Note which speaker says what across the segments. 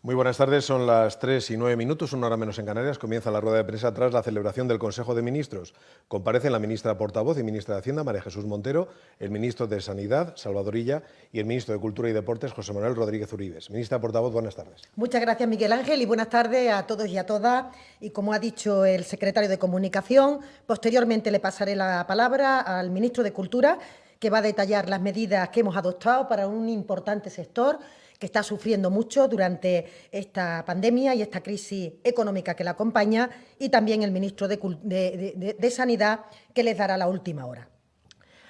Speaker 1: Muy buenas tardes, son las 3:09, una hora menos en Canarias. Comienza la rueda de prensa tras la celebración del Consejo de Ministros. Comparecen la ministra portavoz y ministra de Hacienda, María Jesús Montero, el ministro de Sanidad, Salvador Illa, y el ministro de Cultura y Deportes, José Manuel Rodríguez Uribes. Ministra portavoz, buenas tardes.
Speaker 2: Muchas gracias, Miguel Ángel, y buenas tardes a todos y a todas. Y como ha dicho el secretario de Comunicación, posteriormente le pasaré la palabra al ministro de Cultura, que va a detallar las medidas que hemos adoptado para un importante sector que está sufriendo mucho durante esta pandemia y esta crisis económica que la acompaña, y también el ministro de Sanidad, que les dará la última hora.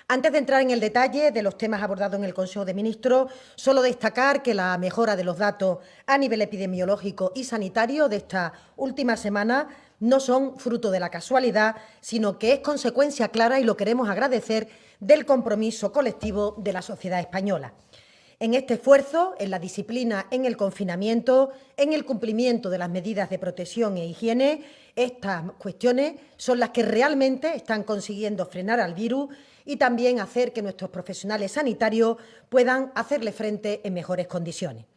Speaker 2: Antes de entrar en el detalle de los temas abordados en el Consejo de Ministros, solo destacar que la mejora de los datos a nivel epidemiológico y sanitario de esta última semana no son fruto de la casualidad, sino que es consecuencia clara, y lo queremos agradecer, del compromiso colectivo de la sociedad española. En este esfuerzo, en la disciplina, en el confinamiento, en el cumplimiento de las medidas de protección e higiene, estas cuestiones son las que realmente están consiguiendo frenar al virus y también hacer que nuestros profesionales sanitarios puedan hacerle frente en mejores condiciones.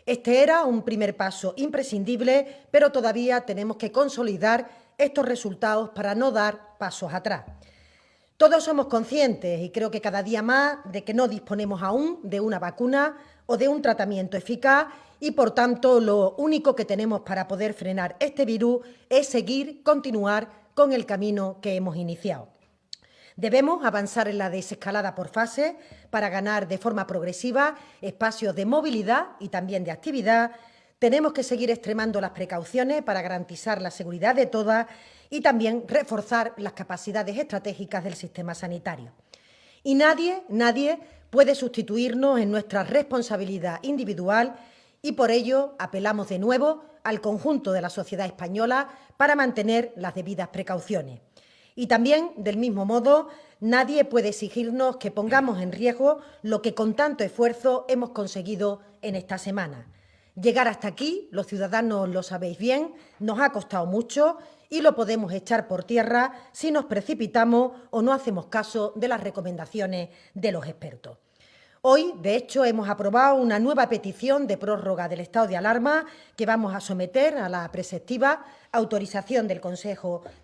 Speaker 2: Este era un primer paso imprescindible, pero todavía tenemos que consolidar estos resultados para no dar pasos atrás. Todos somos conscientes, y creo que cada día más, de que no disponemos aún de una vacuna o de un tratamiento eficaz, y por tanto lo único que tenemos para poder frenar este virus es continuar con el camino que hemos iniciado. Debemos avanzar en la desescalada por fases para ganar de forma progresiva espacios de movilidad y también de actividad. Tenemos que seguir extremando las precauciones para garantizar la seguridad de todas y también reforzar las capacidades estratégicas del sistema sanitario. Y nadie puede sustituirnos en nuestra responsabilidad individual, y por ello apelamos de nuevo al conjunto de la sociedad española para mantener las debidas precauciones. Y también, del mismo modo, nadie puede exigirnos que pongamos en riesgo lo que con tanto esfuerzo hemos conseguido en esta semana. Llegar hasta aquí, los ciudadanos lo sabéis bien, nos ha costado mucho y lo podemos echar por tierra si nos precipitamos o no hacemos caso de las recomendaciones de los expertos. Hoy, de hecho, hemos aprobado una nueva petición de prórroga del estado de alarma que vamos a someter a la preceptiva autorización del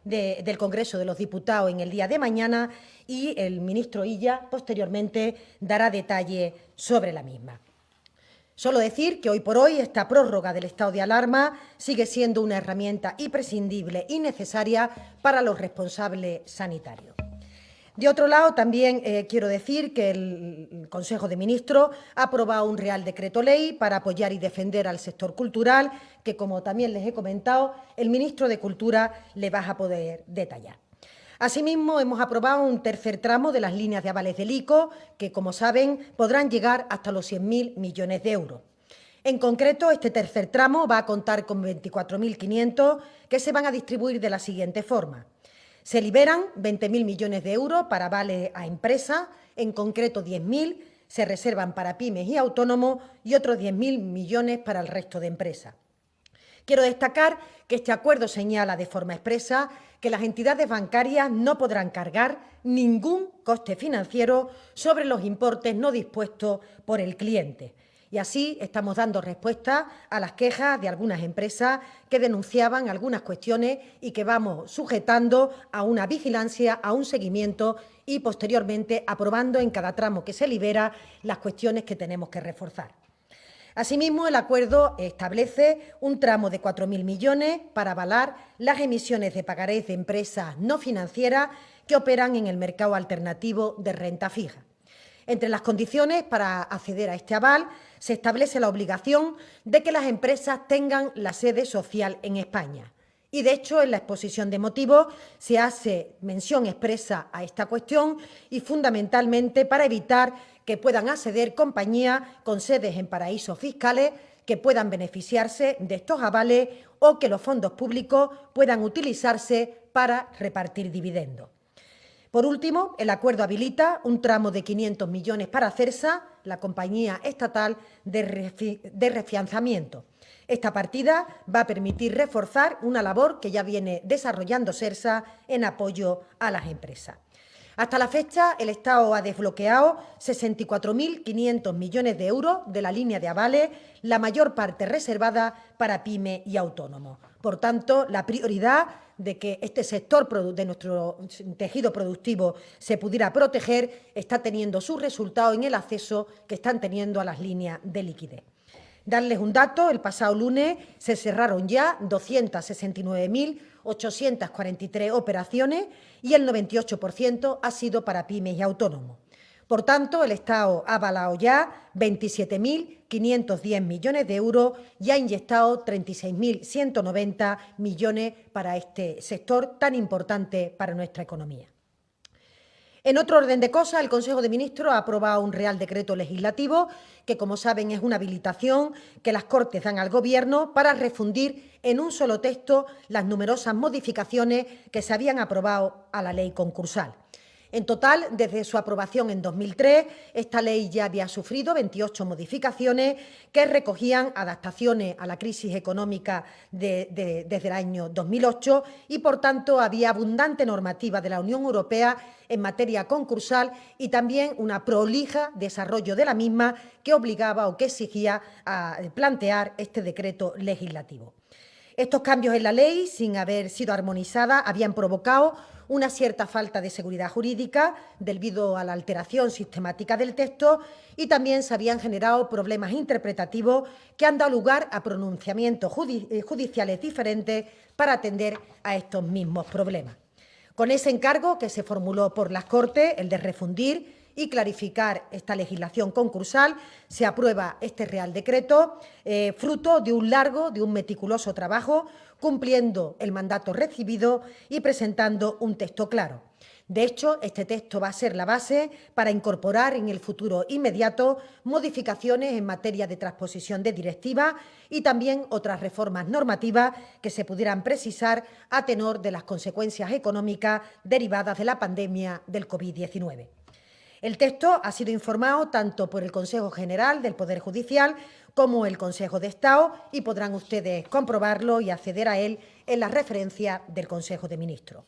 Speaker 2: del Congreso de los Diputados en el día de mañana, y el ministro Illa posteriormente dará detalle sobre la misma. Solo decir que hoy por hoy esta prórroga del estado de alarma sigue siendo una herramienta imprescindible y necesaria para los responsables sanitarios. De otro lado, también quiero decir que el Consejo de Ministros ha aprobado un Real Decreto Ley para apoyar y defender al sector cultural, que, como también les he comentado, el ministro de Cultura le va a poder detallar. Asimismo, hemos aprobado un tercer tramo de las líneas de avales del ICO, que, como saben, podrán llegar hasta los 100.000 millones de euros. En concreto, este tercer tramo va a contar con 24.500 que se van a distribuir de la siguiente forma. Se liberan 20.000 millones de euros para avales a empresas, en concreto 10.000 se reservan para pymes y autónomos y otros 10.000 millones para el resto de empresas. Quiero destacar que este acuerdo señala de forma expresa que las entidades bancarias no podrán cargar ningún coste financiero sobre los importes no dispuestos por el cliente. Y así estamos dando respuesta a las quejas de algunas empresas que denunciaban algunas cuestiones y que vamos sujetando a una vigilancia, a un seguimiento y posteriormente aprobando en cada tramo que se libera las cuestiones que tenemos que reforzar. Asimismo, el acuerdo establece un tramo de 4.000 millones para avalar las emisiones de pagarés de empresas no financieras que operan en el mercado alternativo de renta fija. Entre las condiciones para acceder a este aval se establece la obligación de que las empresas tengan la sede social en España. Y, de hecho, en la exposición de motivos se hace mención expresa a esta cuestión, y fundamentalmente para evitar que puedan acceder compañías con sedes en paraísos fiscales que puedan beneficiarse de estos avales o que los fondos públicos puedan utilizarse para repartir dividendos. Por último, el acuerdo habilita un tramo de 500 millones para CERSA, la compañía estatal de refianzamiento. Esta partida va a permitir reforzar una labor que ya viene desarrollando CERSA en apoyo a las empresas. Hasta la fecha, el Estado ha desbloqueado 64.500 millones de euros de la línea de avales, la mayor parte reservada para pymes y autónomos. Por tanto, la prioridad de que este sector de nuestro tejido productivo se pudiera proteger está teniendo su resultado en el acceso que están teniendo a las líneas de liquidez. Darles un dato, el pasado lunes se cerraron ya 269.843 operaciones y el 98% ha sido para pymes y autónomos. Por tanto, el Estado ha avalado ya 27.510 millones de euros y ha inyectado 36.190 millones para este sector tan importante para nuestra economía. En otro orden de cosas, el Consejo de Ministros ha aprobado un Real Decreto Legislativo que, como saben, es una habilitación que las Cortes dan al Gobierno para refundir en un solo texto las numerosas modificaciones que se habían aprobado a la ley concursal. En total, desde su aprobación en 2003, esta ley ya había sufrido 28 modificaciones que recogían adaptaciones a la crisis económica desde el año 2008 y, por tanto, había abundante normativa de la Unión Europea en materia concursal y también una prolija desarrollo de la misma que obligaba o que exigía a plantear este decreto legislativo. Estos cambios en la ley, sin haber sido armonizadas, habían provocado una cierta falta de seguridad jurídica debido a la alteración sistemática del texto y también se habían generado problemas interpretativos que han dado lugar a pronunciamientos judiciales diferentes para atender a estos mismos problemas. Con ese encargo que se formuló por las Cortes, el de refundir y clarificar esta legislación concursal, se aprueba este Real Decreto, fruto de un meticuloso trabajo, cumpliendo el mandato recibido y presentando un texto claro. De hecho, este texto va a ser la base para incorporar en el futuro inmediato modificaciones en materia de transposición de directivas y también otras reformas normativas que se pudieran precisar a tenor de las consecuencias económicas derivadas de la pandemia del COVID-19. El texto ha sido informado tanto por el Consejo General del Poder Judicial como el Consejo de Estado y podrán ustedes comprobarlo y acceder a él en la referencia del Consejo de Ministros.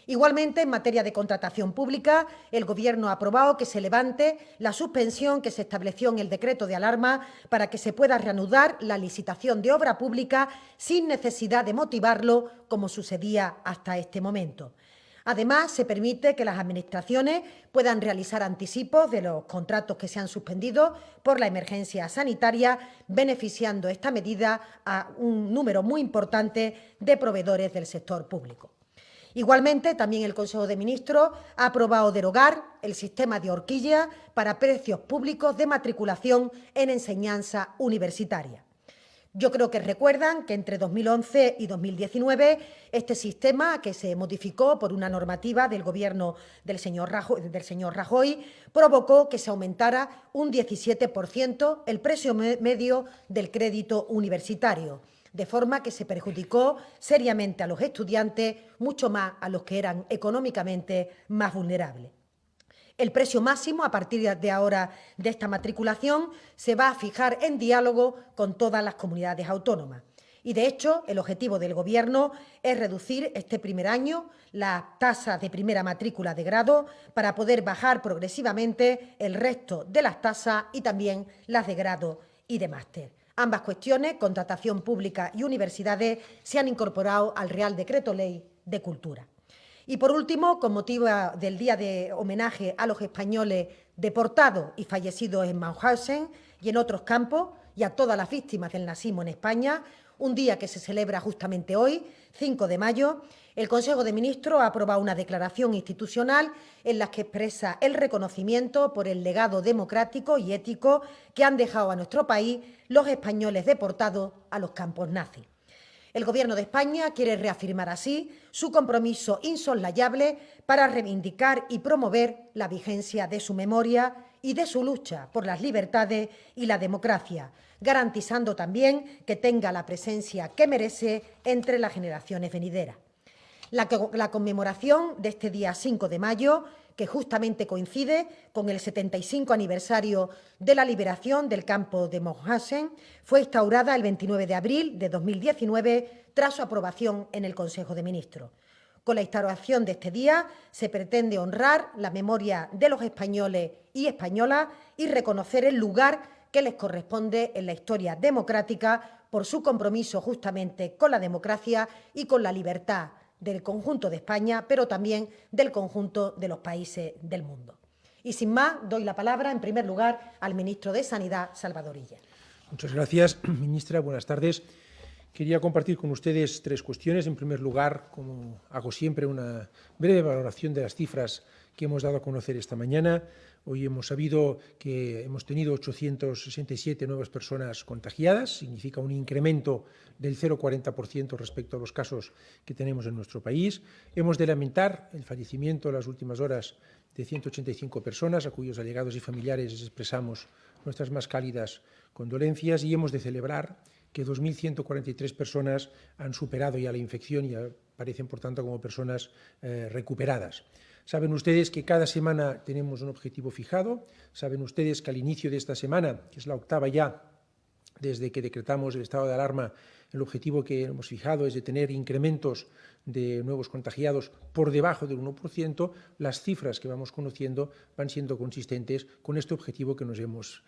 Speaker 2: Igualmente, en materia de contratación pública, el Gobierno ha aprobado que se levante la suspensión que se estableció en el decreto de alarma para que se pueda reanudar la licitación de obra pública sin necesidad de motivarlo, como sucedía hasta este momento. Además, se permite que las administraciones puedan realizar anticipos de los contratos que se han suspendido por la emergencia sanitaria, beneficiando esta medida a un número muy importante de proveedores del sector público. Igualmente, también el Consejo de Ministros ha aprobado derogar el sistema de horquilla para precios públicos de matriculación en enseñanza universitaria. Yo creo que recuerdan que entre 2011 y 2019 este sistema, que se modificó por una normativa del Gobierno del señor Rajoy, provocó que se aumentara un 17% el precio medio del crédito universitario, de forma que se perjudicó seriamente a los estudiantes, mucho más a los que eran económicamente más vulnerables. El precio máximo a partir de ahora de esta matriculación se va a fijar en diálogo con todas las comunidades autónomas. Y, de hecho, el objetivo del Gobierno es reducir este primer año la tasa de primera matrícula de grado para poder bajar progresivamente el resto de las tasas y también las de grado y de máster. Ambas cuestiones, contratación pública y universidades, se han incorporado al Real Decreto Ley de Cultura. Y, por último, con motivo del Día de Homenaje a los españoles deportados y fallecidos en Mauthausen y en otros campos, y a todas las víctimas del nazismo en España, un día que se celebra justamente hoy, 5 de mayo, el Consejo de Ministros ha aprobado una declaración institucional en la que expresa el reconocimiento por el legado democrático y ético que han dejado a nuestro país los españoles deportados a los campos nazis. El Gobierno de España quiere reafirmar así su compromiso insoslayable para reivindicar y promover la vigencia de su memoria y de su lucha por las libertades y la democracia, garantizando también que tenga la presencia que merece entre las generaciones venideras. La conmemoración de este día 5 de mayo, que justamente coincide con el 75 aniversario de la liberación del campo de Mauthausen, fue instaurada el 29 de abril de 2019 tras su aprobación en el Consejo de Ministros. Con la instauración de este día se pretende honrar la memoria de los españoles y españolas y reconocer el lugar que les corresponde en la historia democrática por su compromiso justamente con la democracia y con la libertad del conjunto de España, pero también del conjunto de los países del mundo. Y sin más, doy la palabra, en primer lugar, al ministro de Sanidad, Salvador Illa.
Speaker 3: Muchas gracias, ministra. Buenas tardes. Quería compartir con ustedes tres cuestiones. En primer lugar, como hago siempre, una breve valoración de las cifras que hemos dado a conocer esta mañana. Hoy hemos sabido que hemos tenido 867 nuevas personas contagiadas, significa un incremento del 0,40% respecto a los casos que tenemos en nuestro país. Hemos de lamentar el fallecimiento en las últimas horas de 185 personas, a cuyos allegados y familiares les expresamos nuestras más cálidas condolencias, y hemos de celebrar que 2.143 personas han superado ya la infección y aparecen, por tanto, como personas recuperadas. Saben ustedes que cada semana tenemos un objetivo fijado. Saben ustedes que al inicio de esta semana, que es la octava ya desde que decretamos el estado de alarma, el objetivo que hemos fijado es de tener incrementos de nuevos contagiados por debajo del 1%. Las cifras que vamos conociendo van siendo consistentes con este objetivo que nos hemos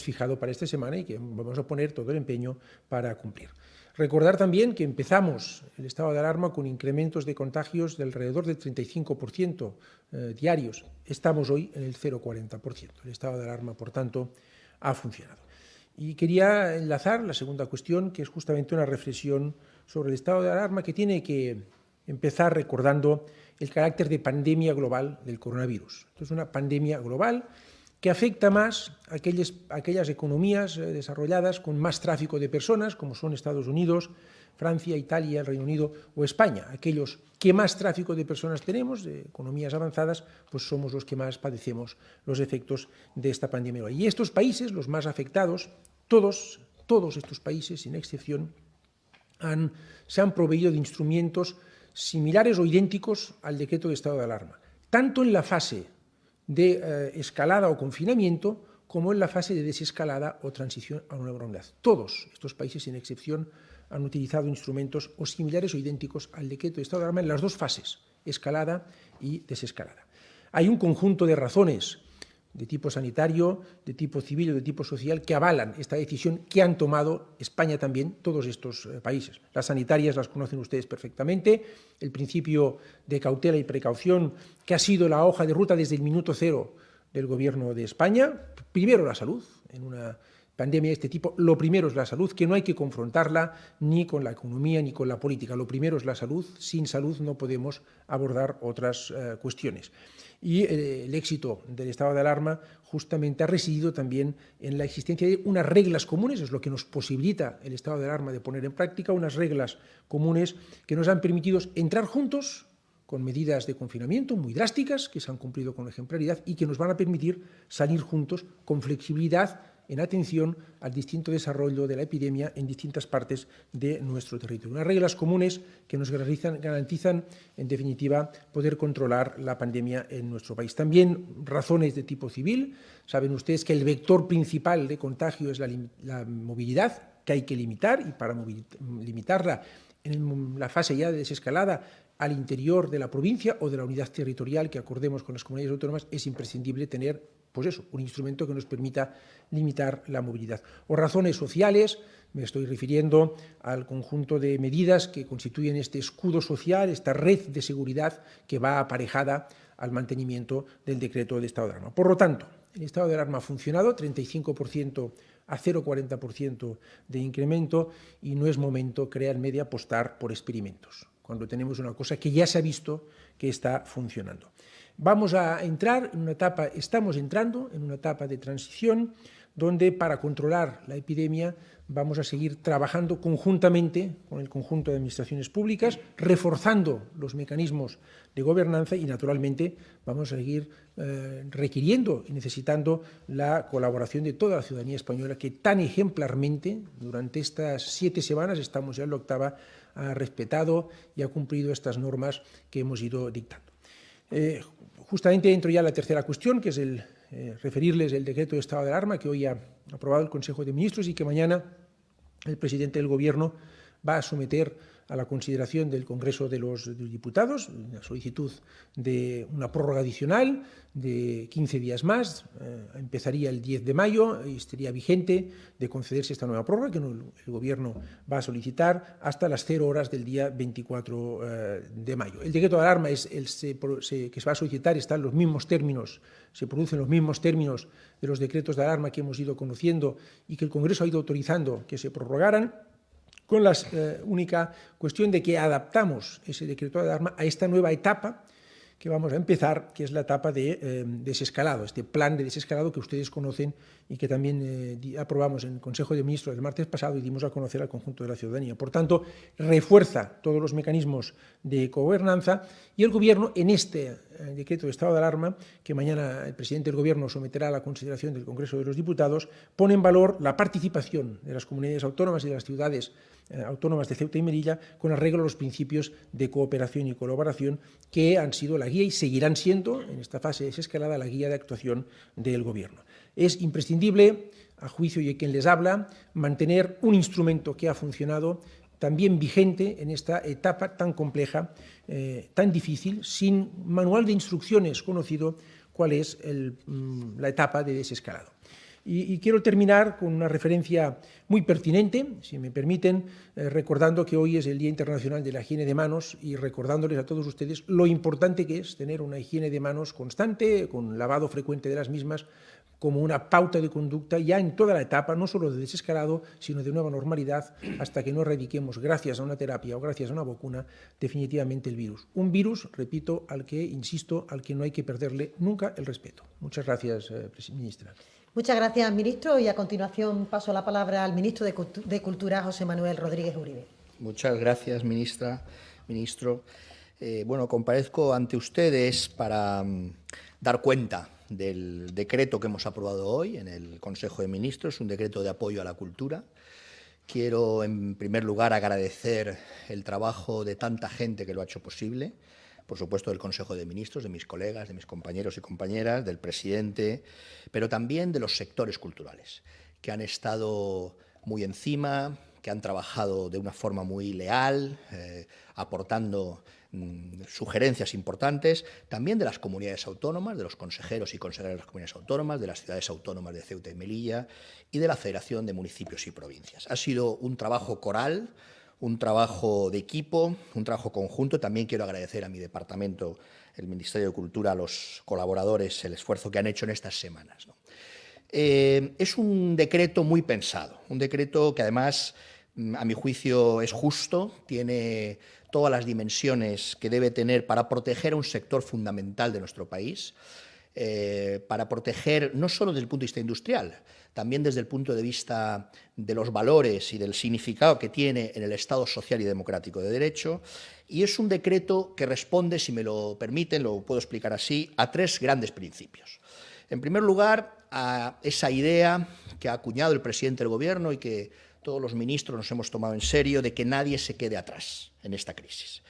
Speaker 3: fijado para esta semana y que vamos a poner todo el empeño para cumplir. Recordar también que empezamos el estado de alarma con incrementos de contagios de alrededor del 35% diarios. Estamos hoy en el 0,40%. El estado de alarma, por tanto, ha funcionado. Y quería enlazar la segunda cuestión, que es justamente una reflexión sobre el estado de alarma, que tiene que empezar recordando el carácter de pandemia global del coronavirus. Esto es una pandemia global que afecta más a aquellas economías desarrolladas con más tráfico de personas, como son Estados Unidos, Francia, Italia, el Reino Unido o España. Aquellos que más tráfico de personas tenemos, de economías avanzadas, pues somos los que más padecemos los efectos de esta pandemia. Y estos países, los más afectados, todos estos países, sin excepción, se han proveído de instrumentos similares o idénticos al decreto de estado de alarma, tanto en la fase de escalada o confinamiento como en la fase de desescalada o transición a una nueva normalidad. Todos estos países, sin excepción, han utilizado instrumentos o similares o idénticos al decreto de estado de alarma en las dos fases, escalada y desescalada. Hay un conjunto de razones de tipo sanitario, de tipo civil o de tipo social que avalan esta decisión que han tomado España también, todos estos países. Las sanitarias las conocen ustedes perfectamente, el principio de cautela y precaución que ha sido la hoja de ruta desde el minuto cero del Gobierno de España. Primero la salud, en una pandemia de este tipo, lo primero es la salud, que no hay que confrontarla ni con la economía ni con la política. Lo primero es la salud. Sin salud no podemos abordar otras cuestiones. Y el éxito del estado de alarma justamente ha residido también en la existencia de unas reglas comunes, es lo que nos posibilita el estado de alarma de poner en práctica, unas reglas comunes que nos han permitido entrar juntos con medidas de confinamiento muy drásticas, que se han cumplido con ejemplaridad y que nos van a permitir salir juntos con flexibilidad en atención al distinto desarrollo de la epidemia en distintas partes de nuestro territorio. Unas reglas comunes que nos garantizan, en definitiva, poder controlar la pandemia en nuestro país. También razones de tipo civil. Saben ustedes que el vector principal de contagio es la movilidad, que hay que limitar, y para limitarla en la fase ya de desescalada al interior de la provincia o de la unidad territorial que acordemos con las comunidades autónomas, es imprescindible tener un instrumento que nos permita limitar la movilidad. O razones sociales, me estoy refiriendo al conjunto de medidas que constituyen este escudo social, esta red de seguridad que va aparejada al mantenimiento del decreto de estado de alarma. Por lo tanto, el estado de alarma ha funcionado, 35% a 0,40% de incremento, y no es momento, créanme, de apostar por experimentos, cuando tenemos una cosa que ya se ha visto que está funcionando. Vamos a entrar en una etapa, estamos entrando en una etapa de transición donde para controlar la epidemia vamos a seguir trabajando conjuntamente con el conjunto de administraciones públicas, reforzando los mecanismos de gobernanza y, naturalmente, vamos a seguir requiriendo y necesitando la colaboración de toda la ciudadanía española que tan ejemplarmente durante estas 7 semanas, estamos ya en la octava, ha respetado y ha cumplido estas normas que hemos ido dictando. Justamente entro ya a la tercera cuestión, que es referirles el decreto de estado de alarma que hoy ha aprobado el Consejo de Ministros y que mañana el presidente del Gobierno va a someter a la consideración del Congreso de los Diputados, la solicitud de una prórroga adicional de 15 días más, empezaría el 10 de mayo y estaría vigente de concederse esta nueva prórroga que el Gobierno va a solicitar hasta las 0 horas del día 24 de mayo. El decreto de alarma que se va a solicitar está en los mismos términos, se producen los mismos términos de los decretos de alarma que hemos ido conociendo y que el Congreso ha ido autorizando que se prorrogaran, con la única cuestión de que adaptamos ese decreto de alarma a esta nueva etapa que vamos a empezar, que es la etapa de desescalado, este plan de desescalado que ustedes conocen y que también aprobamos en el Consejo de Ministros el martes pasado y dimos a conocer al conjunto de la ciudadanía. Por tanto, refuerza todos los mecanismos de gobernanza y el Gobierno, en este decreto de estado de alarma, que mañana el presidente del Gobierno someterá a la consideración del Congreso de los Diputados, pone en valor la participación de las comunidades autónomas y de las ciudades autónomas de Ceuta y Melilla con arreglo a los principios de cooperación y colaboración que han sido la guía y seguirán siendo, en esta fase desescalada, la guía de actuación del Gobierno. Es imprescindible, a juicio de quien les habla, mantener un instrumento que ha funcionado también vigente en esta etapa tan compleja, tan difícil, sin manual de instrucciones conocido cuál es la etapa de desescalado. Y quiero terminar con una referencia muy pertinente, si me permiten, recordando que hoy es el Día Internacional de la Higiene de Manos y recordándoles a todos ustedes lo importante que es tener una higiene de manos constante, con lavado frecuente de las mismas, como una pauta de conducta ya en toda la etapa, no solo de desescalado, sino de nueva normalidad, hasta que no erradiquemos, gracias a una terapia o gracias a una vacuna, definitivamente el virus. Un virus, repito, al que, insisto, al que no hay que perderle nunca el respeto. Muchas gracias, ministra.
Speaker 2: Muchas gracias, ministro. Y a continuación paso la palabra al ministro de Cultura, José Manuel Rodríguez Uribe.
Speaker 4: Muchas gracias, ministro. Bueno, comparezco ante ustedes para dar cuenta del decreto que hemos aprobado hoy en el Consejo de Ministros, un decreto de apoyo a la cultura. Quiero, en primer lugar, agradecer el trabajo de tanta gente que lo ha hecho posible, por supuesto del Consejo de Ministros, de mis colegas, de mis compañeros y compañeras, del presidente, pero también de los sectores culturales, que han estado muy encima, que han trabajado de una forma muy leal, aportando sugerencias importantes, también de las comunidades autónomas, de los consejeros y consejeras de las comunidades autónomas, de las ciudades autónomas de Ceuta y Melilla y de la Federación de Municipios y Provincias. Ha sido un trabajo coral, un trabajo de equipo, un trabajo conjunto. También quiero agradecer a mi departamento, el Ministerio de Cultura, a los colaboradores, el esfuerzo que han hecho en estas semanas, ¿no? Es un decreto muy pensado, un decreto que además, a mi juicio, es justo, tiene todas las dimensiones que debe tener para proteger a un sector fundamental de nuestro país, para proteger no solo desde el punto de vista industrial, también desde el punto de vista de los valores y del significado que tiene en el Estado social y democrático de derecho, y es un decreto que responde, si me lo permiten, lo puedo explicar así, a tres grandes principios. En primer lugar, a esa idea que ha acuñado el presidente del Gobierno y que todos los ministros nos hemos tomado en serio, de que nadie se quede atrás en esta crisis.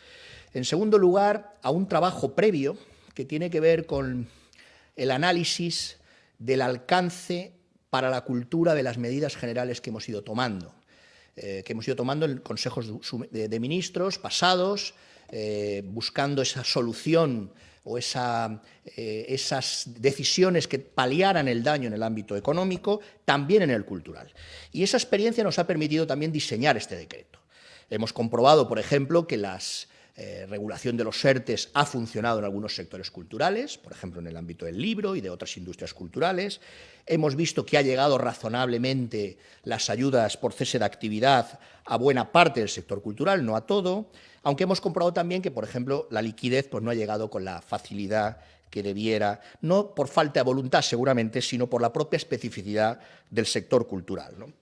Speaker 4: En segundo lugar, a un trabajo previo que tiene que ver con el análisis del alcance para la cultura de las medidas generales que hemos ido tomando en consejos de ministros pasados, buscando esa solución o esas decisiones que paliaran el daño en el ámbito económico, también en el cultural. Y esa experiencia nos ha permitido también diseñar este decreto. Hemos comprobado, por ejemplo, que la regulación de los ERTEs ha funcionado en algunos sectores culturales, por ejemplo, en el ámbito del libro y de otras industrias culturales. Hemos visto que ha llegado razonablemente las ayudas por cese de actividad a buena parte del sector cultural, no a todo, aunque hemos comprobado también que, por ejemplo, la liquidez no ha llegado con la facilidad que debiera, no por falta de voluntad seguramente, sino por la propia especificidad del sector cultural, ¿no?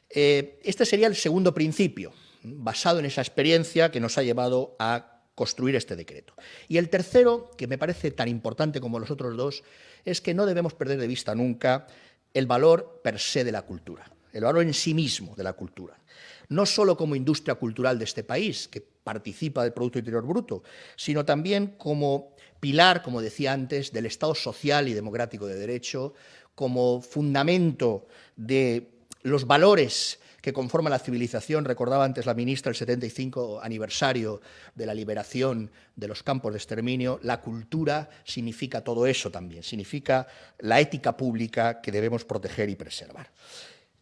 Speaker 4: Este sería el segundo principio, basado en esa experiencia que nos ha llevado a construir este decreto. Y el tercero, que me parece tan importante como los otros dos, es que no debemos perder de vista nunca el valor per se de la cultura, el valor en sí mismo de la cultura. No solo como industria cultural de este país, que participa del Producto Interior Bruto, sino también como pilar, como decía antes, del Estado social y democrático de derecho, como fundamento de los valores que conforman la civilización. Recordaba antes la ministra el 75 aniversario de la liberación de los campos de exterminio. La cultura significa todo eso también, significa la ética pública que debemos proteger y preservar.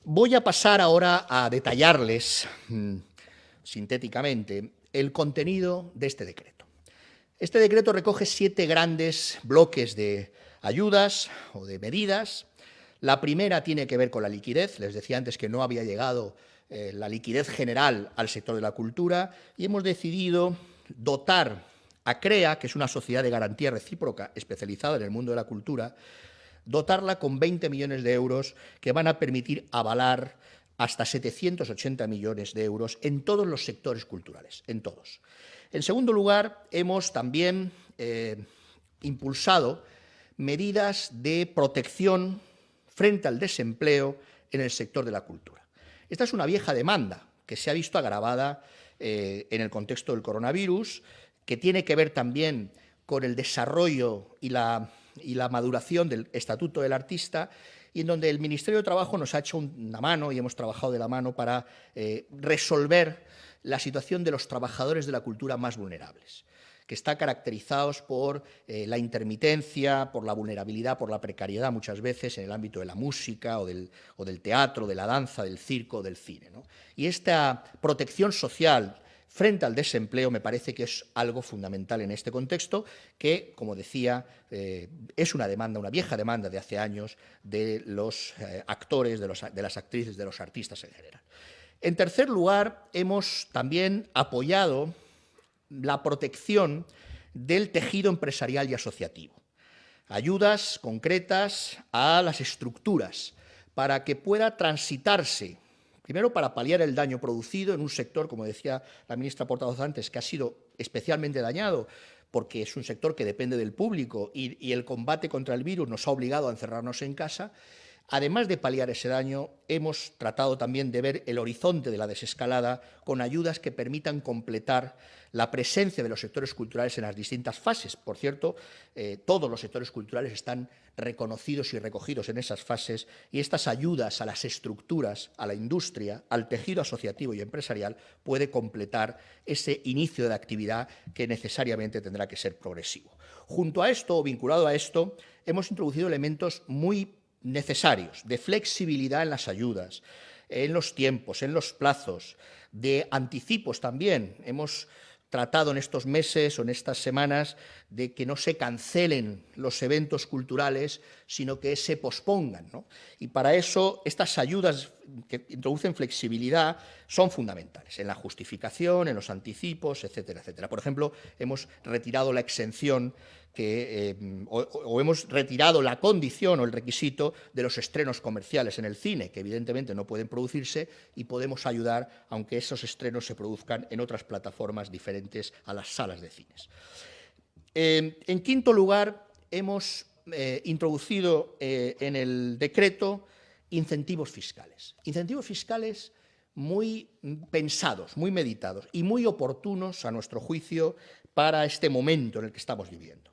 Speaker 4: Voy a pasar ahora a detallarles sintéticamente el contenido de este decreto. Este decreto recoge 7 grandes bloques de ayudas o de medidas. La primera tiene que ver con la liquidez. Les decía antes que no había llegado la liquidez general al sector de la cultura y hemos decidido dotar a CREA, que es una sociedad de garantía recíproca especializada en el mundo de la cultura, dotarla con 20 millones de euros que van a permitir avalar hasta 780 millones de euros en todos los sectores culturales, en todos. En segundo lugar, hemos también impulsado medidas de protección frente al desempleo en el sector de la cultura. Esta es una vieja demanda que se ha visto agravada en el contexto del coronavirus, que tiene que ver también con el desarrollo y la maduración del Estatuto del Artista, y en donde el Ministerio de Trabajo nos ha hecho una mano y hemos trabajado de la mano para resolver la situación de los trabajadores de la cultura más vulnerables, que está caracterizados por la intermitencia, por la vulnerabilidad, por la precariedad muchas veces en el ámbito de la música o del teatro, de la danza, del circo, del cine, ¿no? Y esta protección social frente al desempleo me parece que es algo fundamental en este contexto que, como decía, es una demanda, una vieja demanda de hace años de los actores, de las actrices, de los artistas en general. En tercer lugar, hemos también apoyado la protección del tejido empresarial y asociativo. Ayudas concretas a las estructuras para que pueda transitarse, primero para paliar el daño producido en un sector, como decía la ministra portavoz antes, que ha sido especialmente dañado porque es un sector que depende del público y el combate contra el virus nos ha obligado a encerrarnos en casa. Además de paliar ese daño, hemos tratado también de ver el horizonte de la desescalada con ayudas que permitan completar la presencia de los sectores culturales en las distintas fases. Por cierto, todos los sectores culturales están reconocidos y recogidos en esas fases y estas ayudas a las estructuras, a la industria, al tejido asociativo y empresarial puede completar ese inicio de actividad que necesariamente tendrá que ser progresivo. Junto a esto, o vinculado a esto, hemos introducido elementos muy necesarios de flexibilidad en las ayudas, en los tiempos, en los plazos, de anticipos también. Hemos tratado en estos meses o en estas semanas de que no se cancelen los eventos culturales, sino que se pospongan, ¿no? Y para eso estas ayudas que introducen flexibilidad son fundamentales en la justificación, en los anticipos, etcétera, etcétera. Por ejemplo, hemos retirado la exención o hemos retirado la condición o el requisito de los estrenos comerciales en el cine, que evidentemente no pueden producirse, y podemos ayudar aunque esos estrenos se produzcan en otras plataformas diferentes a las salas de cines. En quinto lugar, hemos introducido en el decreto incentivos fiscales muy pensados, muy meditados y muy oportunos, a nuestro juicio, para este momento en el que estamos viviendo.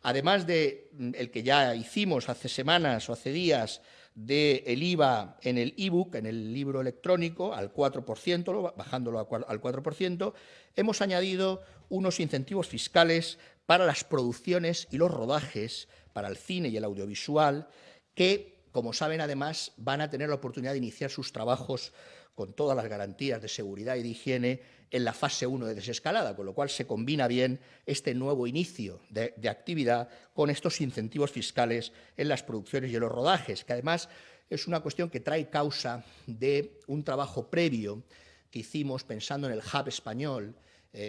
Speaker 4: Además de el que ya hicimos hace semanas o hace días del IVA en el ebook, en el libro electrónico, al 4%, bajándolo al 4%, hemos añadido unos incentivos fiscales para las producciones y los rodajes, para el cine y el audiovisual, que, como saben, además, van a tener la oportunidad de iniciar sus trabajos con todas las garantías de seguridad y de higiene en la fase 1 de desescalada, con lo cual se combina bien este nuevo inicio de actividad con estos incentivos fiscales en las producciones y en los rodajes, que además es una cuestión que trae causa de un trabajo previo que hicimos pensando en el hub español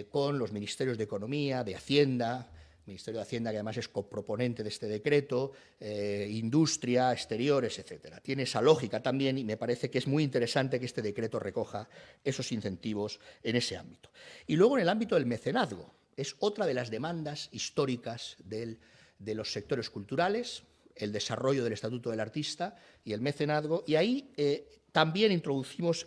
Speaker 4: con los ministerios de Economía, de Hacienda, Ministerio de Hacienda, que además es coproponente de este decreto, industria, exteriores, etcétera. Tiene esa lógica también y me parece que es muy interesante que este decreto recoja esos incentivos en ese ámbito. Y luego en el ámbito del mecenazgo, es otra de las demandas históricas de los sectores culturales, el desarrollo del Estatuto del Artista y el mecenazgo, y ahí también introducimos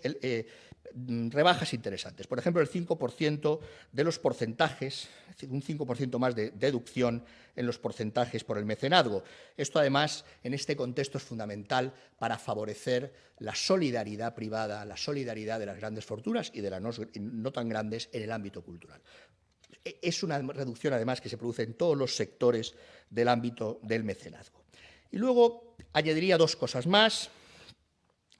Speaker 4: rebajas interesantes. Por ejemplo, el 5% de los porcentajes, es decir, un 5% más de deducción en los porcentajes por el mecenazgo. Esto, además, en este contexto es fundamental para favorecer la solidaridad privada, la solidaridad de las grandes fortunas y de las no tan grandes en el ámbito cultural. Es una reducción, además, que se produce en todos los sectores del ámbito del mecenazgo. Y luego añadiría dos cosas más.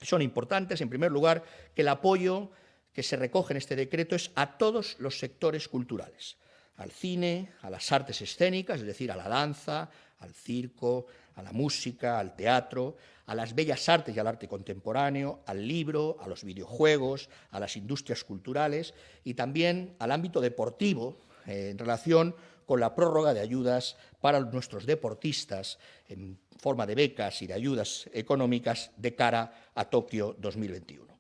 Speaker 4: Son importantes, en primer lugar, que el apoyo que se recoge en este decreto es a todos los sectores culturales, al cine, a las artes escénicas, es decir, a la danza, al circo, a la música, al teatro, a las bellas artes y al arte contemporáneo, al libro, a los videojuegos, a las industrias culturales y también al ámbito deportivo en relación con la prórroga de ayudas para nuestros deportistas en forma de becas y de ayudas económicas de cara a Tokio 2021.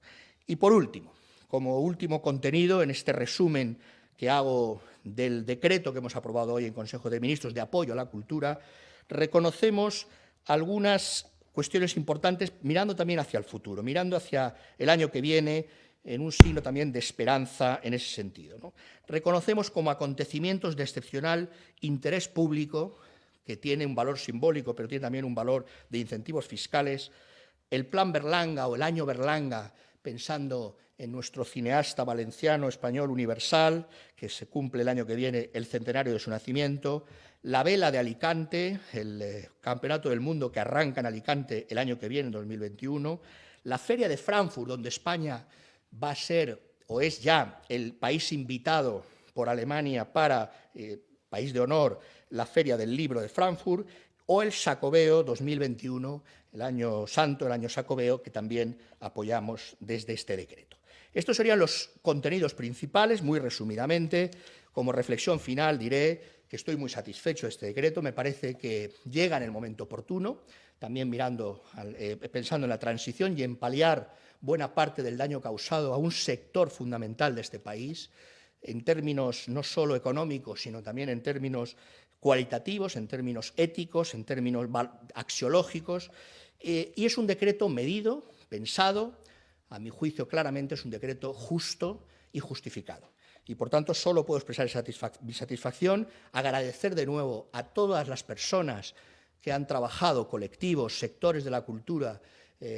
Speaker 4: Y por último, como último contenido en este resumen que hago del decreto que hemos aprobado hoy en Consejo de Ministros de apoyo a la cultura, reconocemos algunas cuestiones importantes mirando también hacia el futuro, mirando hacia el año que viene, en un signo también de esperanza en ese sentido, ¿no? Reconocemos como acontecimientos de excepcional interés público, que tiene un valor simbólico, pero tiene también un valor de incentivos fiscales, el Plan Berlanga o el Año Berlanga, pensando en nuestro cineasta valenciano español universal, que se cumple el año que viene el centenario de su nacimiento, la Vela de Alicante, el Campeonato del Mundo que arranca en Alicante el año que viene, en 2021, la Feria de Frankfurt, donde España va a ser o es ya el país invitado por Alemania para, país de honor, la Feria del Libro de Frankfurt, o el Xacobeo 2021, el año santo, el año Xacobeo, que también apoyamos desde este decreto. Estos serían los contenidos principales, muy resumidamente. Como reflexión final diré que estoy muy satisfecho de este decreto, me parece que llega en el momento oportuno, también pensando en la transición y en paliar buena parte del daño causado a un sector fundamental de este país, en términos no solo económicos, sino también en términos cualitativos, en términos éticos, en términos axiológicos, y es un decreto medido, pensado, a mi juicio claramente es un decreto justo y justificado. Y, por tanto, solo puedo expresar mi satisfacción, agradecer de nuevo a todas las personas que han trabajado, colectivos, sectores de la cultura,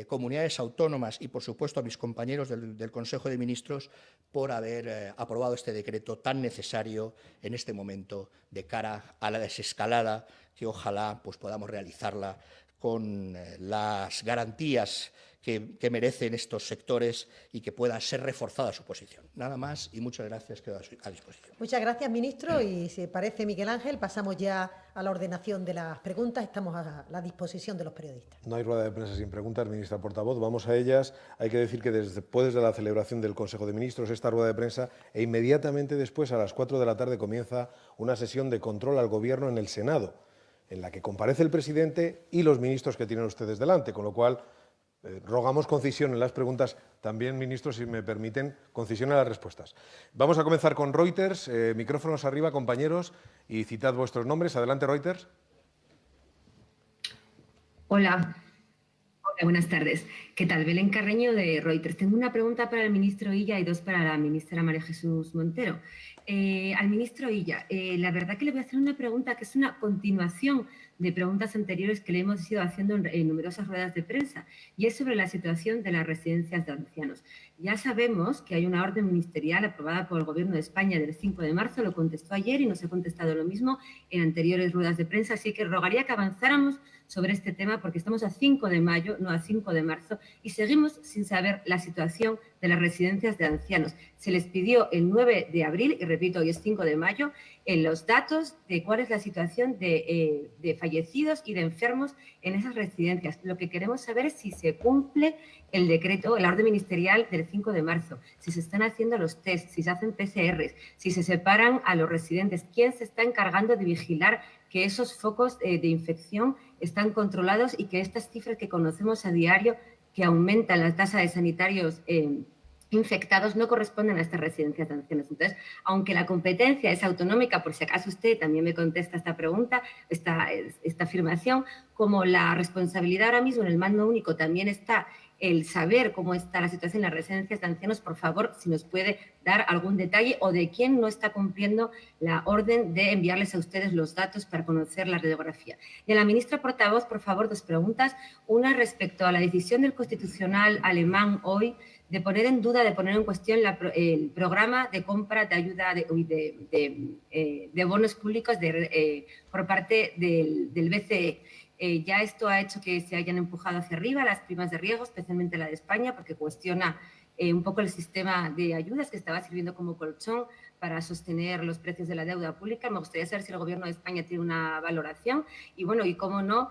Speaker 4: comunidades autónomas y, por supuesto, a mis compañeros del Consejo de Ministros por haber aprobado este decreto tan necesario en este momento de cara a la desescalada que ojalá podamos realizarla con las garantías que merecen estos sectores y que pueda ser reforzada su posición. Nada más y muchas gracias, quedo a disposición.
Speaker 2: Muchas gracias, ministro. Y si parece, Miguel Ángel, pasamos ya a la ordenación de las preguntas. Estamos a la disposición de los periodistas.
Speaker 1: No hay rueda de prensa sin preguntas, ministra portavoz. Vamos a ellas. Hay que decir que después de la celebración del Consejo de Ministros, esta rueda de prensa, e inmediatamente después, a las 4 de la tarde, comienza una sesión de control al Gobierno en el Senado, en la que comparece el presidente y los ministros que tienen ustedes delante, con lo cual rogamos concisión en las preguntas, también, ministros, si me permiten, concisión en las respuestas. Vamos a comenzar con Reuters. Micrófonos arriba, compañeros, y citad vuestros nombres. Adelante, Reuters.
Speaker 5: Hola. Hola, buenas tardes. ¿Qué tal? Belén Carreño, de Reuters. Tengo una pregunta para el ministro Illa y dos para la ministra María Jesús Montero. Al ministro Illa, la verdad que le voy a hacer una pregunta que es una continuación de preguntas anteriores que le hemos ido haciendo en numerosas ruedas de prensa, y es sobre la situación de las residencias de ancianos. Ya sabemos que hay una orden ministerial aprobada por el Gobierno de España del 5 de marzo, lo contestó ayer y nos ha contestado lo mismo en anteriores ruedas de prensa, así que rogaría que avanzáramos sobre este tema porque estamos a 5 de mayo, no a 5 de marzo, y seguimos sin saber la situación de las residencias de ancianos. Se les pidió el 9 de abril, y repito, hoy es 5 de mayo, los datos de cuál es la situación de fallecidos y de enfermos en esas residencias. Lo que queremos saber es si se cumple el decreto, la orden ministerial del 5 de marzo, si se están haciendo los test, si se hacen PCRs, si se separan a los residentes, quién se está encargando de vigilar que esos focos de infección están controlados y que estas cifras que conocemos a diario, que aumentan la tasa de sanitarios infectados, no corresponden a estas residencias de ancianos. Entonces, aunque la competencia es autonómica, por si acaso usted también me contesta esta pregunta, esta afirmación, como la responsabilidad ahora mismo en el mando único también está el saber cómo está la situación en las residencias de ancianos, por favor, si nos puede dar algún detalle o de quién no está cumpliendo la orden de enviarles a ustedes los datos para conocer la radiografía. Y a la ministra portavoz, por favor, dos preguntas. Una respecto a la decisión del Constitucional alemán hoy de poner en duda, de poner en cuestión el programa de compra de ayuda de bonos públicos por parte del BCE. Ya esto ha hecho que se hayan empujado hacia arriba las primas de riesgo, especialmente la de España, porque cuestiona un poco el sistema de ayudas que estaba sirviendo como colchón para sostener los precios de la deuda pública. Me gustaría saber si el Gobierno de España tiene una valoración y, bueno, y cómo no,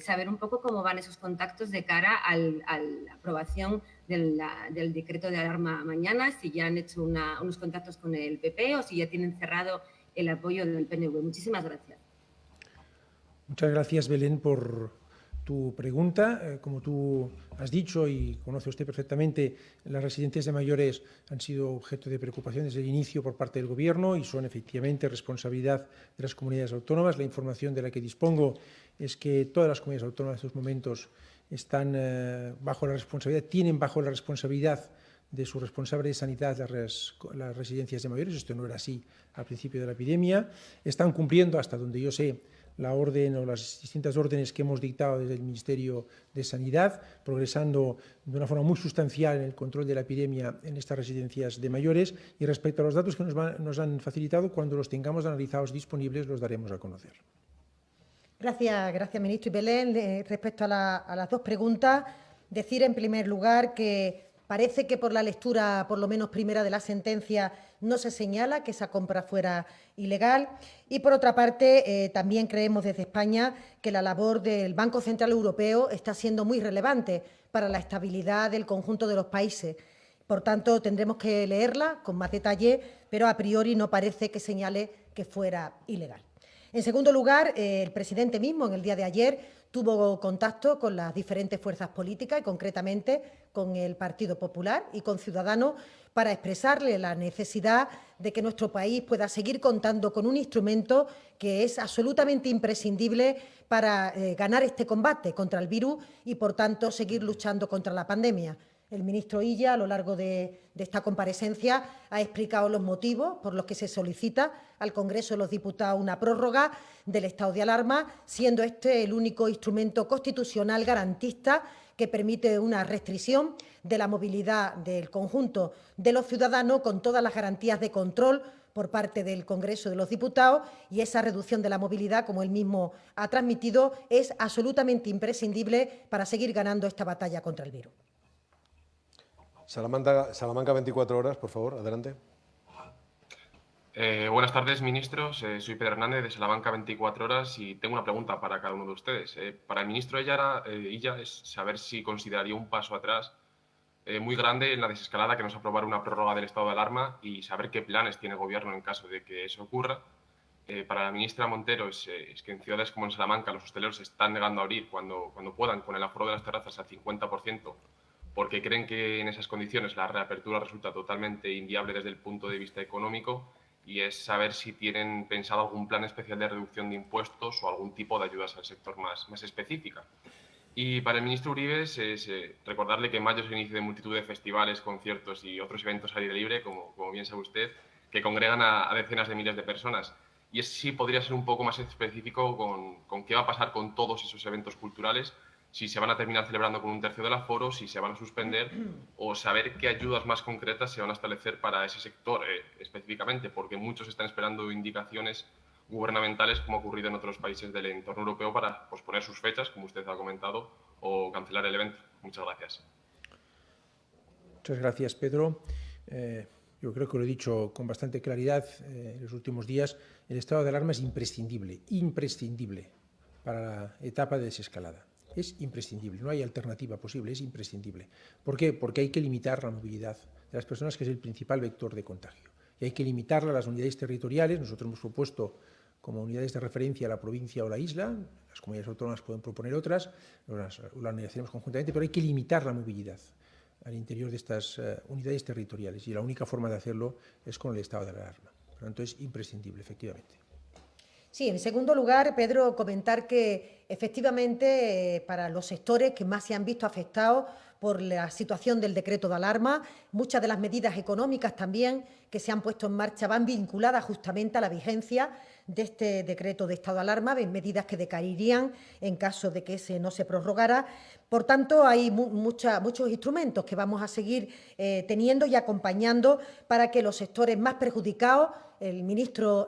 Speaker 5: saber un poco cómo van esos contactos de cara a la aprobación del decreto de alarma mañana, si ya han hecho unos contactos con el PP o si ya tienen cerrado el apoyo del PNV. Muchísimas gracias.
Speaker 3: Muchas gracias, Belén, por tu pregunta. Como tú has dicho y conoce usted perfectamente, las residencias de mayores han sido objeto de preocupación desde el inicio por parte del Gobierno y son efectivamente responsabilidad de las comunidades autónomas. La información de la que dispongo es que todas las comunidades autónomas en estos momentos están tienen bajo la responsabilidad de su responsable de sanidad las residencias de mayores. Esto no era así al principio de la epidemia. Están cumpliendo, hasta donde yo sé, la orden o las distintas órdenes que hemos dictado desde el Ministerio de Sanidad, progresando de una forma muy sustancial en el control de la epidemia en estas residencias de mayores. Y respecto a los datos que nos han facilitado, cuando los tengamos analizados disponibles, los daremos a conocer.
Speaker 2: Gracias, ministro. Y Belén, respecto a las dos preguntas, decir en primer lugar que parece que por la lectura, por lo menos primera, de la sentencia, no se señala que esa compra fuera ilegal. Y, por otra parte, también creemos desde España que la labor del Banco Central Europeo está siendo muy relevante para la estabilidad del conjunto de los países. Por tanto, tendremos que leerla con más detalle, pero a priori no parece que señale que fuera ilegal. En segundo lugar, el presidente mismo, en el día de ayer, tuvo contacto con las diferentes fuerzas políticas y, concretamente, con el Partido Popular y con Ciudadanos para expresarle la necesidad de que nuestro país pueda seguir contando con un instrumento que es absolutamente imprescindible para ganar este combate contra el virus y, por tanto, seguir luchando contra la pandemia. El ministro Illa, a lo largo de esta comparecencia, ha explicado los motivos por los que se solicita al Congreso de los Diputados una prórroga del estado de alarma, siendo este el único instrumento constitucional garantista que permite una restricción de la movilidad del conjunto de los ciudadanos con todas las garantías de control por parte del Congreso de los Diputados, y esa reducción de la movilidad, como él mismo ha transmitido, es absolutamente imprescindible para seguir ganando esta batalla contra el virus.
Speaker 1: Salamanca 24 horas, por favor, adelante.
Speaker 6: Buenas tardes, ministros. Soy Pedro Hernández de Salamanca 24 horas y tengo una pregunta para cada uno de ustedes. Para el ministro Illa es saber si consideraría un paso atrás muy grande en la desescalada que nos aprobara una prórroga del estado de alarma y saber qué planes tiene el Gobierno en caso de que eso ocurra. Para la ministra Montero es que en ciudades como en Salamanca los hosteleros se están negando a abrir cuando puedan, con el aforo de las terrazas al 50%, porque creen que en esas condiciones la reapertura resulta totalmente inviable desde el punto de vista económico, y es saber si tienen pensado algún plan especial de reducción de impuestos o algún tipo de ayudas al sector más específica. Y para el ministro Uribe es recordarle que en mayo es el inicio de multitud de festivales, conciertos y otros eventos al aire libre, como bien sabe usted, que congregan a decenas de miles de personas. Y es si podría ser un poco más específico con qué va a pasar con todos esos eventos culturales, si se van a terminar celebrando con un tercio del aforo, si se van a suspender, o saber qué ayudas más concretas se van a establecer para ese sector específicamente, porque muchos están esperando indicaciones gubernamentales, como ha ocurrido en otros países del entorno europeo, para posponer sus fechas, como usted ha comentado, o cancelar el evento. Muchas gracias.
Speaker 3: Muchas gracias, Pedro. Yo creo que lo he dicho con bastante claridad en los últimos días. El estado de alarma es imprescindible para la etapa de desescalada. Es imprescindible, no hay alternativa posible, es imprescindible. ¿Por qué? Porque hay que limitar la movilidad de las personas, que es el principal vector de contagio. Y hay que limitarla a las unidades territoriales. Nosotros hemos propuesto como unidades de referencia la provincia o la isla. Las comunidades autónomas pueden proponer otras, las analizaremos conjuntamente, pero hay que limitar la movilidad al interior de estas unidades territoriales, y la única forma de hacerlo es con el estado de alarma. Por lo tanto, es imprescindible, efectivamente.
Speaker 2: Sí, en segundo lugar, Pedro, comentar que efectivamente, para los sectores que más se han visto afectados por la situación del decreto de alarma, muchas de las medidas económicas también que se han puesto en marcha van vinculadas justamente a la vigencia de este decreto de estado de alarma, medidas que decaerían en caso de que ese no se prorrogara. Por tanto, hay muchos instrumentos que vamos a seguir teniendo y acompañando para que los sectores más perjudicados, el ministro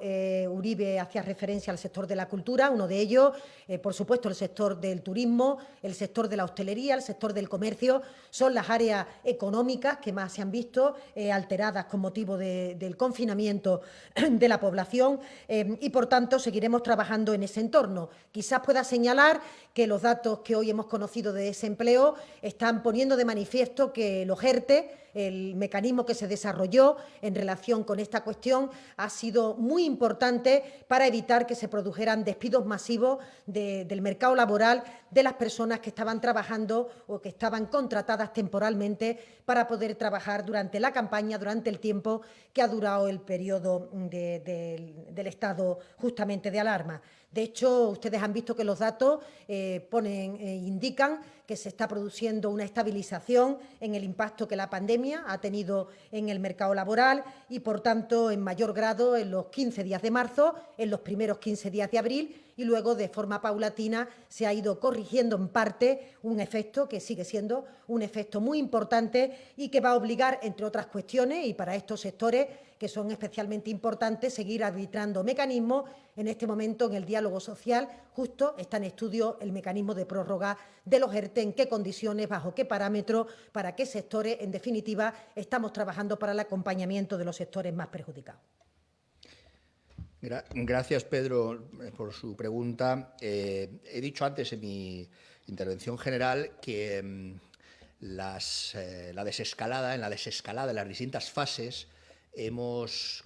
Speaker 2: Uribe hacía referencia al sector de la cultura, uno de ellos, por supuesto, el sector del turismo, el sector de la hostelería, el sector del comercio, son las áreas económicas que más se han visto alteradas con motivo del confinamiento de la población y, por tanto, seguiremos trabajando en ese entorno. Quizás pueda señalar que los datos que hoy hemos conocido de desempleo están poniendo de manifiesto que los ERTE, el mecanismo que se desarrolló en relación con esta cuestión, ha sido muy importante para evitar que se produjeran despidos masivos del mercado laboral de las personas que estaban trabajando o que estaban contratadas temporalmente para poder trabajar durante la campaña, durante el tiempo que ha durado el periodo del estado justamente de alarma. De hecho, ustedes han visto que los datos indican que se está produciendo una estabilización en el impacto que la pandemia ha tenido en el mercado laboral y, por tanto, en mayor grado en los 15 días de marzo, en los primeros 15 días de abril y luego, de forma paulatina, se ha ido corrigiendo en parte un efecto que sigue siendo un efecto muy importante y que va a obligar, entre otras cuestiones, y para estos sectores que son especialmente importantes, seguir arbitrando mecanismos. En este momento, en el diálogo social, justo está en estudio el mecanismo de prórroga de los ERTE, en qué condiciones, bajo qué parámetros, para qué sectores. En definitiva, estamos trabajando para el acompañamiento de los sectores más perjudicados.
Speaker 4: Gracias, Pedro, por su pregunta. He dicho antes en mi intervención general que en la desescalada de las distintas fases, hemos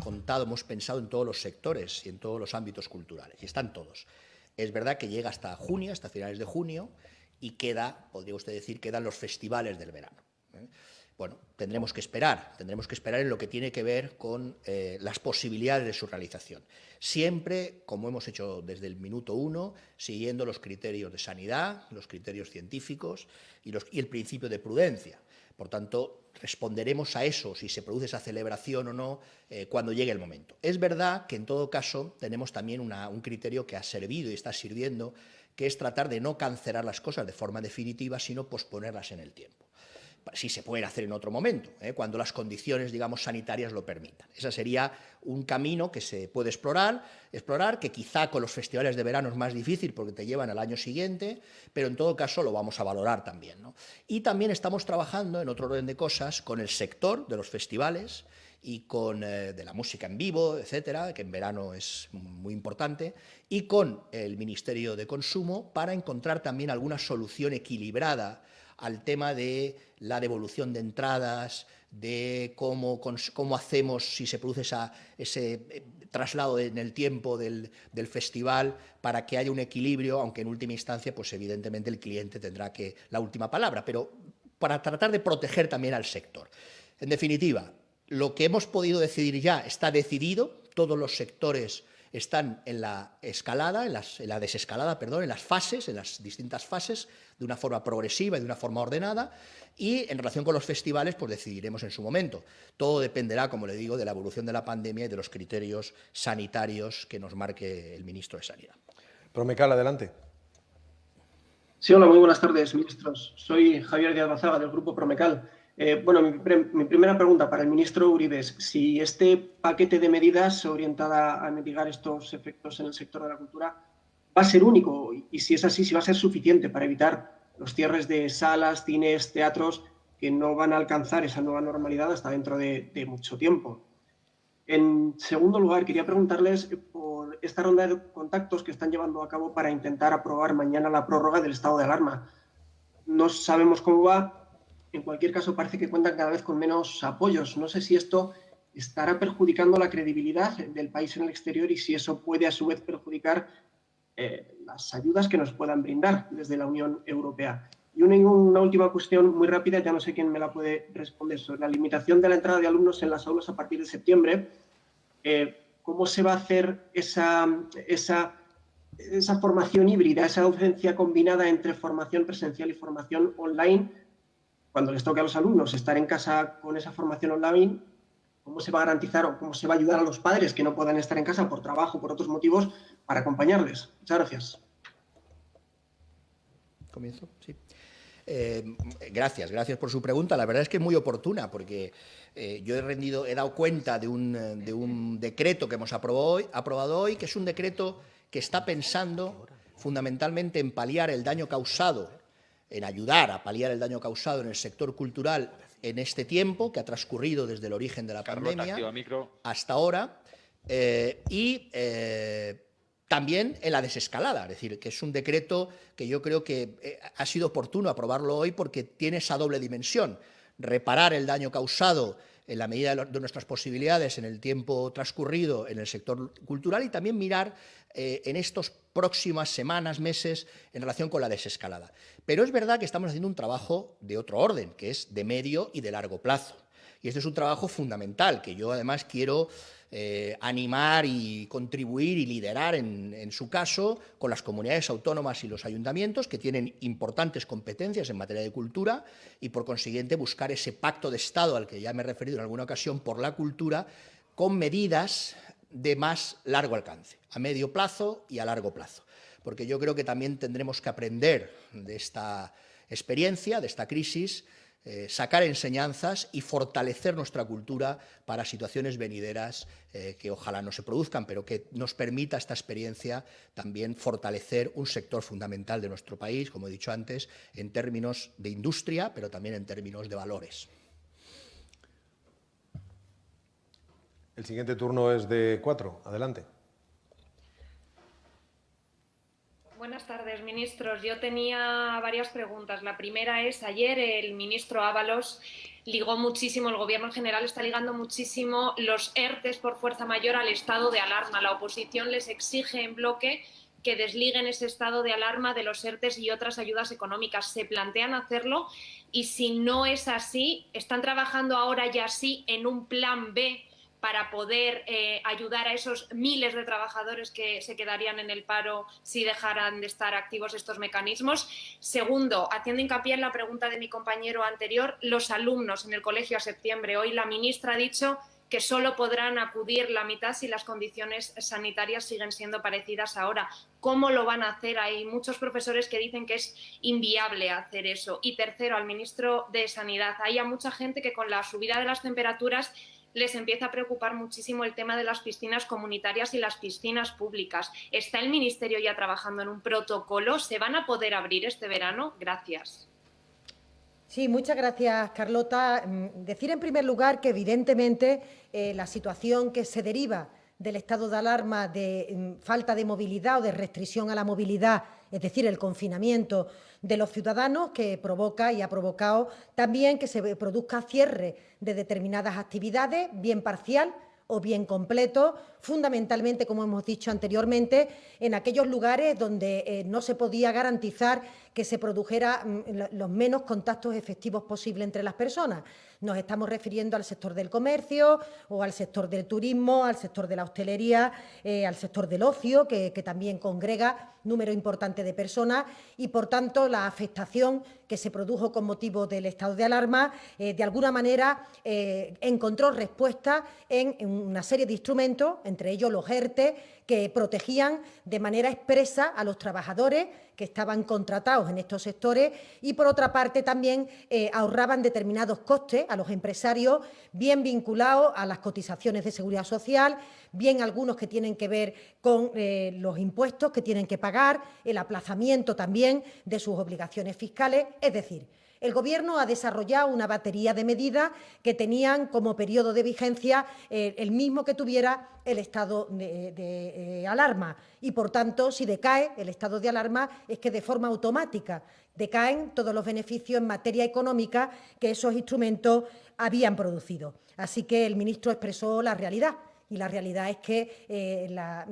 Speaker 4: pensado en todos los sectores y en todos los ámbitos culturales, y están todos. Es verdad que llega hasta junio, hasta finales de junio, y podría usted decir, quedan los festivales del verano. Bueno, tendremos que esperar en lo que tiene que ver con las posibilidades de su realización. Siempre, como hemos hecho desde el minuto 1, siguiendo los criterios de sanidad, los criterios científicos y el principio de prudencia. Por tanto, responderemos a eso, si se produce esa celebración o no, cuando llegue el momento. Es verdad que, en todo caso, tenemos también un criterio que ha servido y está sirviendo, que es tratar de no cancelar las cosas de forma definitiva, sino posponerlas en el tiempo. Sí se pueden hacer en otro momento, cuando las condiciones, digamos, sanitarias lo permitan. Ese sería un camino que se puede explorar, que quizá con los festivales de verano es más difícil porque te llevan al año siguiente, pero en todo caso lo vamos a valorar también, ¿no? Y también estamos trabajando en otro orden de cosas con el sector de los festivales y con de la música en vivo, etcétera, que en verano es muy importante, y con el Ministerio de Consumo para encontrar también alguna solución equilibrada al tema de la devolución de entradas, de cómo hacemos si se produce ese traslado en el tiempo del festival, para que haya un equilibrio, aunque en última instancia, pues evidentemente el cliente tendrá la última palabra, pero para tratar de proteger también al sector. En definitiva, lo que hemos podido decidir ya está decidido, todos los sectores están en la desescalada, en las fases, en las distintas fases, de una forma progresiva y de una forma ordenada, y en relación con los festivales, pues decidiremos en su momento. Todo dependerá, como le digo, de la evolución de la pandemia y de los criterios sanitarios que nos marque el ministro de Sanidad.
Speaker 1: Promecal, adelante.
Speaker 7: Sí, hola, muy buenas tardes, ministros. Soy Javier Díaz Bazaga, del Grupo Promecal. Bueno, mi primera pregunta para el ministro Uribe es si este paquete de medidas orientada a mitigar estos efectos en el sector de la cultura va a ser único y si es así, si va a ser suficiente para evitar los cierres de salas, cines, teatros que no van a alcanzar esa nueva normalidad hasta dentro de mucho tiempo. En segundo lugar, quería preguntarles por esta ronda de contactos que están llevando a cabo para intentar aprobar mañana la prórroga del estado de alarma. No sabemos cómo va. En cualquier caso, parece que cuentan cada vez con menos apoyos. No sé si esto estará perjudicando la credibilidad del país en el exterior y si eso puede, a su vez, perjudicar las ayudas que nos puedan brindar desde la Unión Europea. Y una última cuestión muy rápida, ya no sé quién me la puede responder, sobre la limitación de la entrada de alumnos en las aulas a partir de septiembre. ¿Cómo se va a hacer esa esa formación híbrida, esa docencia combinada entre formación presencial y formación online, cuando les toque a los alumnos estar en casa con esa formación online, ¿cómo se va a garantizar o cómo se va a ayudar a los padres que no puedan estar en casa por trabajo, por otros motivos, para acompañarles? Muchas gracias.
Speaker 4: ¿Comienzo? Sí. Gracias por su pregunta. La verdad es que es muy oportuna porque yo he dado cuenta de un decreto que hemos aprobado hoy, que es un decreto que está pensando fundamentalmente en paliar el daño causado, en ayudar a paliar el daño causado en el sector cultural en este tiempo que ha transcurrido desde el origen de la pandemia hasta ahora también en la desescalada, es decir, que es un decreto que yo creo que ha sido oportuno aprobarlo hoy porque tiene esa doble dimensión, reparar el daño causado en la medida de nuestras posibilidades en el tiempo transcurrido en el sector cultural y también mirar en estas próximas semanas, meses, en relación con la desescalada. Pero es verdad que estamos haciendo un trabajo de otro orden, que es de medio y de largo plazo. Y este es un trabajo fundamental que yo además quiero animar y contribuir y liderar en su caso con las comunidades autónomas y los ayuntamientos que tienen importantes competencias en materia de cultura y por consiguiente buscar ese pacto de Estado al que ya me he referido en alguna ocasión por la cultura con medidas de más largo alcance, a medio plazo y a largo plazo. Porque yo creo que también tendremos que aprender de esta experiencia, de esta crisis, sacar enseñanzas y fortalecer nuestra cultura para situaciones venideras que ojalá no se produzcan, pero que nos permita esta experiencia también fortalecer un sector fundamental de nuestro país, como he dicho antes, en términos de industria, pero también en términos de valores.
Speaker 1: El siguiente turno es de 4. Adelante.
Speaker 8: Buenas tardes, ministros. Yo tenía varias preguntas. La primera es, ayer el ministro Ábalos ligó muchísimo, el Gobierno en general está ligando muchísimo los ERTEs por fuerza mayor al estado de alarma. La oposición les exige en bloque que desliguen ese estado de alarma de los ERTEs y otras ayudas económicas. ¿Se plantean hacerlo? Y si no es así, ¿están trabajando ahora ya sí en un plan B para poder ayudar a esos miles de trabajadores que se quedarían en el paro si dejaran de estar activos estos mecanismos? Segundo, haciendo hincapié en la pregunta de mi compañero anterior, los alumnos en el colegio a septiembre. Hoy la ministra ha dicho que solo podrán acudir la mitad si las condiciones sanitarias siguen siendo parecidas ahora. ¿Cómo lo van a hacer? Hay muchos profesores que dicen que es inviable hacer eso. Y tercero, al ministro de Sanidad. Hay a mucha gente que con la subida de las temperaturas les empieza a preocupar muchísimo el tema de las piscinas comunitarias y las piscinas públicas. ¿Está el Ministerio ya trabajando en un protocolo? ¿Se van a poder abrir este verano? Gracias.
Speaker 2: Sí, muchas gracias, Carlota. Decir en primer lugar que evidentemente la situación que se deriva del estado de alarma de falta de movilidad o de restricción a la movilidad, es decir, el confinamiento de los ciudadanos, que provoca y ha provocado también que se produzca cierre de determinadas actividades, bien parcial o bien completo, fundamentalmente, como hemos dicho anteriormente, en aquellos lugares donde no se podía garantizar que se produjera los menos contactos efectivos posibles entre las personas. Nos estamos refiriendo al sector del comercio o al sector del turismo, al sector de la hostelería, al sector del ocio, que también congrega número importante de personas y, por tanto, la afectación que se produjo con motivo del estado de alarma, de alguna manera encontró respuesta en una serie de instrumentos, entre ellos los ERTE, que protegían de manera expresa a los trabajadores que estaban contratados en estos sectores y, por otra parte, también ahorraban determinados costes a los empresarios, bien vinculados a las cotizaciones de seguridad social, bien algunos que tienen que ver con los impuestos que tienen que pagar, el aplazamiento también de sus obligaciones fiscales. Es decir, el Gobierno ha desarrollado una batería de medidas que tenían como periodo de vigencia el mismo que tuviera el estado de alarma y, por tanto, si decae el estado de alarma es que de forma automática decaen todos los beneficios en materia económica que esos instrumentos habían producido. Así que el ministro expresó la realidad y la realidad es que la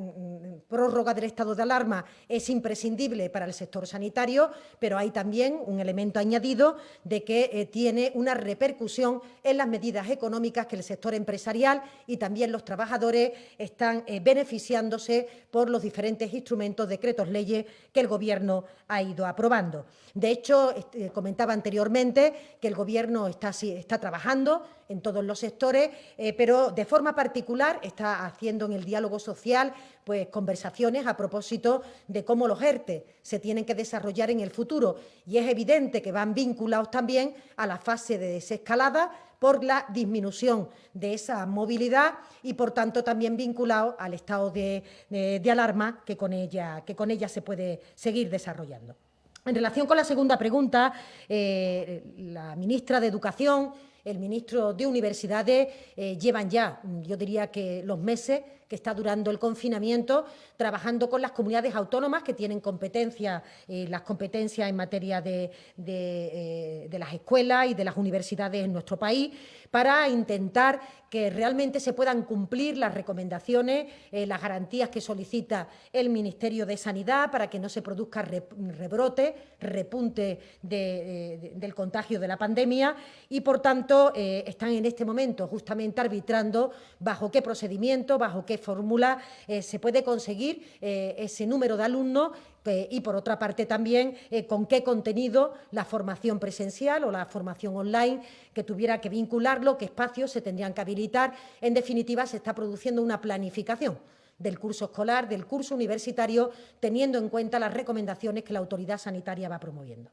Speaker 2: prórroga del estado de alarma es imprescindible para el sector sanitario, pero hay también un elemento añadido de que tiene una repercusión en las medidas económicas que el sector empresarial y también los trabajadores están beneficiándose por los diferentes instrumentos, decretos, leyes que el Gobierno ha ido aprobando. De hecho, comentaba anteriormente que el Gobierno está trabajando en todos los sectores, pero de forma particular está haciendo en el diálogo social pues, conversaciones a propósito de cómo los ERTE se tienen que desarrollar en el futuro. Y es evidente que van vinculados también a la fase de desescalada por la disminución de esa movilidad y, por tanto, también vinculado al estado de alarma que con ella se puede seguir desarrollando. En relación con la segunda pregunta, la ministra de Educación, el ministro de Universidades llevan ya, yo diría que los meses que está durando el confinamiento, trabajando con las comunidades autónomas que tienen competencias, las competencias en materia de las escuelas y de las universidades en nuestro país, para intentar que realmente se puedan cumplir las recomendaciones, las garantías que solicita el Ministerio de Sanidad para que no se produzca rebrote, repunte del contagio de la pandemia y, por tanto, están en este momento justamente arbitrando bajo qué procedimiento, bajo qué fórmula se puede conseguir ese número de alumnos y, por otra parte, también con qué contenido la formación presencial o la formación online que tuviera que vincularlo, qué espacios se tendrían que habilitar. En definitiva, se está produciendo una planificación del curso escolar, del curso universitario, teniendo en cuenta las recomendaciones que la autoridad sanitaria va promoviendo.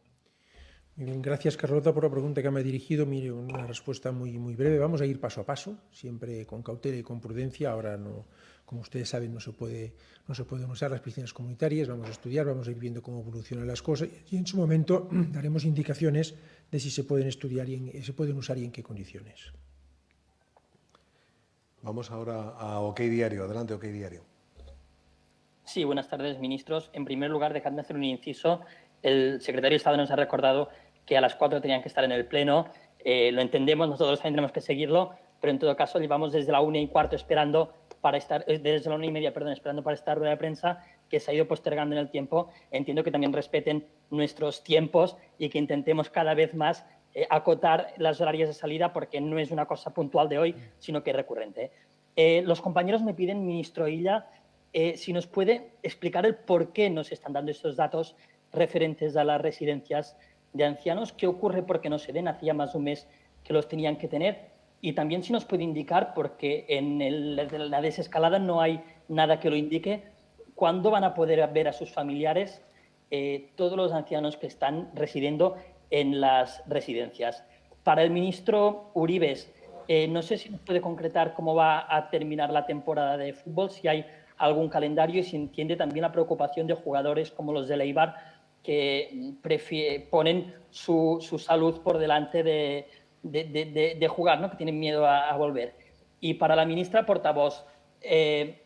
Speaker 3: Muy bien, gracias, Carlota, por la pregunta que me ha dirigido. Mire, una respuesta muy breve. Vamos a ir paso a paso, siempre con cautela y con prudencia. Ahora, no, como ustedes saben, no se pueden usar las piscinas comunitarias. Vamos a estudiar, vamos a ir viendo cómo evolucionan las cosas y en su momento daremos indicaciones de si se pueden estudiar y se pueden usar y en qué condiciones.
Speaker 1: Vamos ahora a OK Diario. Adelante, OK Diario.
Speaker 9: Sí, buenas tardes, ministros. En primer lugar, dejadme hacer un inciso. El secretario de Estado nos ha recordado que a las 4 tenían que estar en el Pleno. Lo entendemos, nosotros también tenemos que seguirlo, pero en todo caso llevamos desde la 1:15 esperando para estar, desde la 1:30, perdón, esperando para esta rueda de prensa que se ha ido postergando en el tiempo. Entiendo que también respeten nuestros tiempos y que intentemos cada vez más acotar las horarias de salida porque no es una cosa puntual de hoy, sino que es recurrente. Los compañeros me piden, ministro Illa, si nos puede explicar el por qué nos están dando estos datos referentes a las residencias de ancianos, qué ocurre porque no se den, hacía más de un mes que los tenían que tener, y también si nos puede indicar, porque en la desescalada no hay nada que lo indique, cuándo van a poder ver a sus familiares todos los ancianos que están residiendo en las residencias. Para el ministro Uribes, no sé si nos puede concretar cómo va a terminar la temporada de fútbol, si hay algún calendario y si entiende también la preocupación de jugadores como los del Eibar que ponen su salud por delante de jugar, ¿no? Que tienen miedo a volver. Y para la ministra portavoz,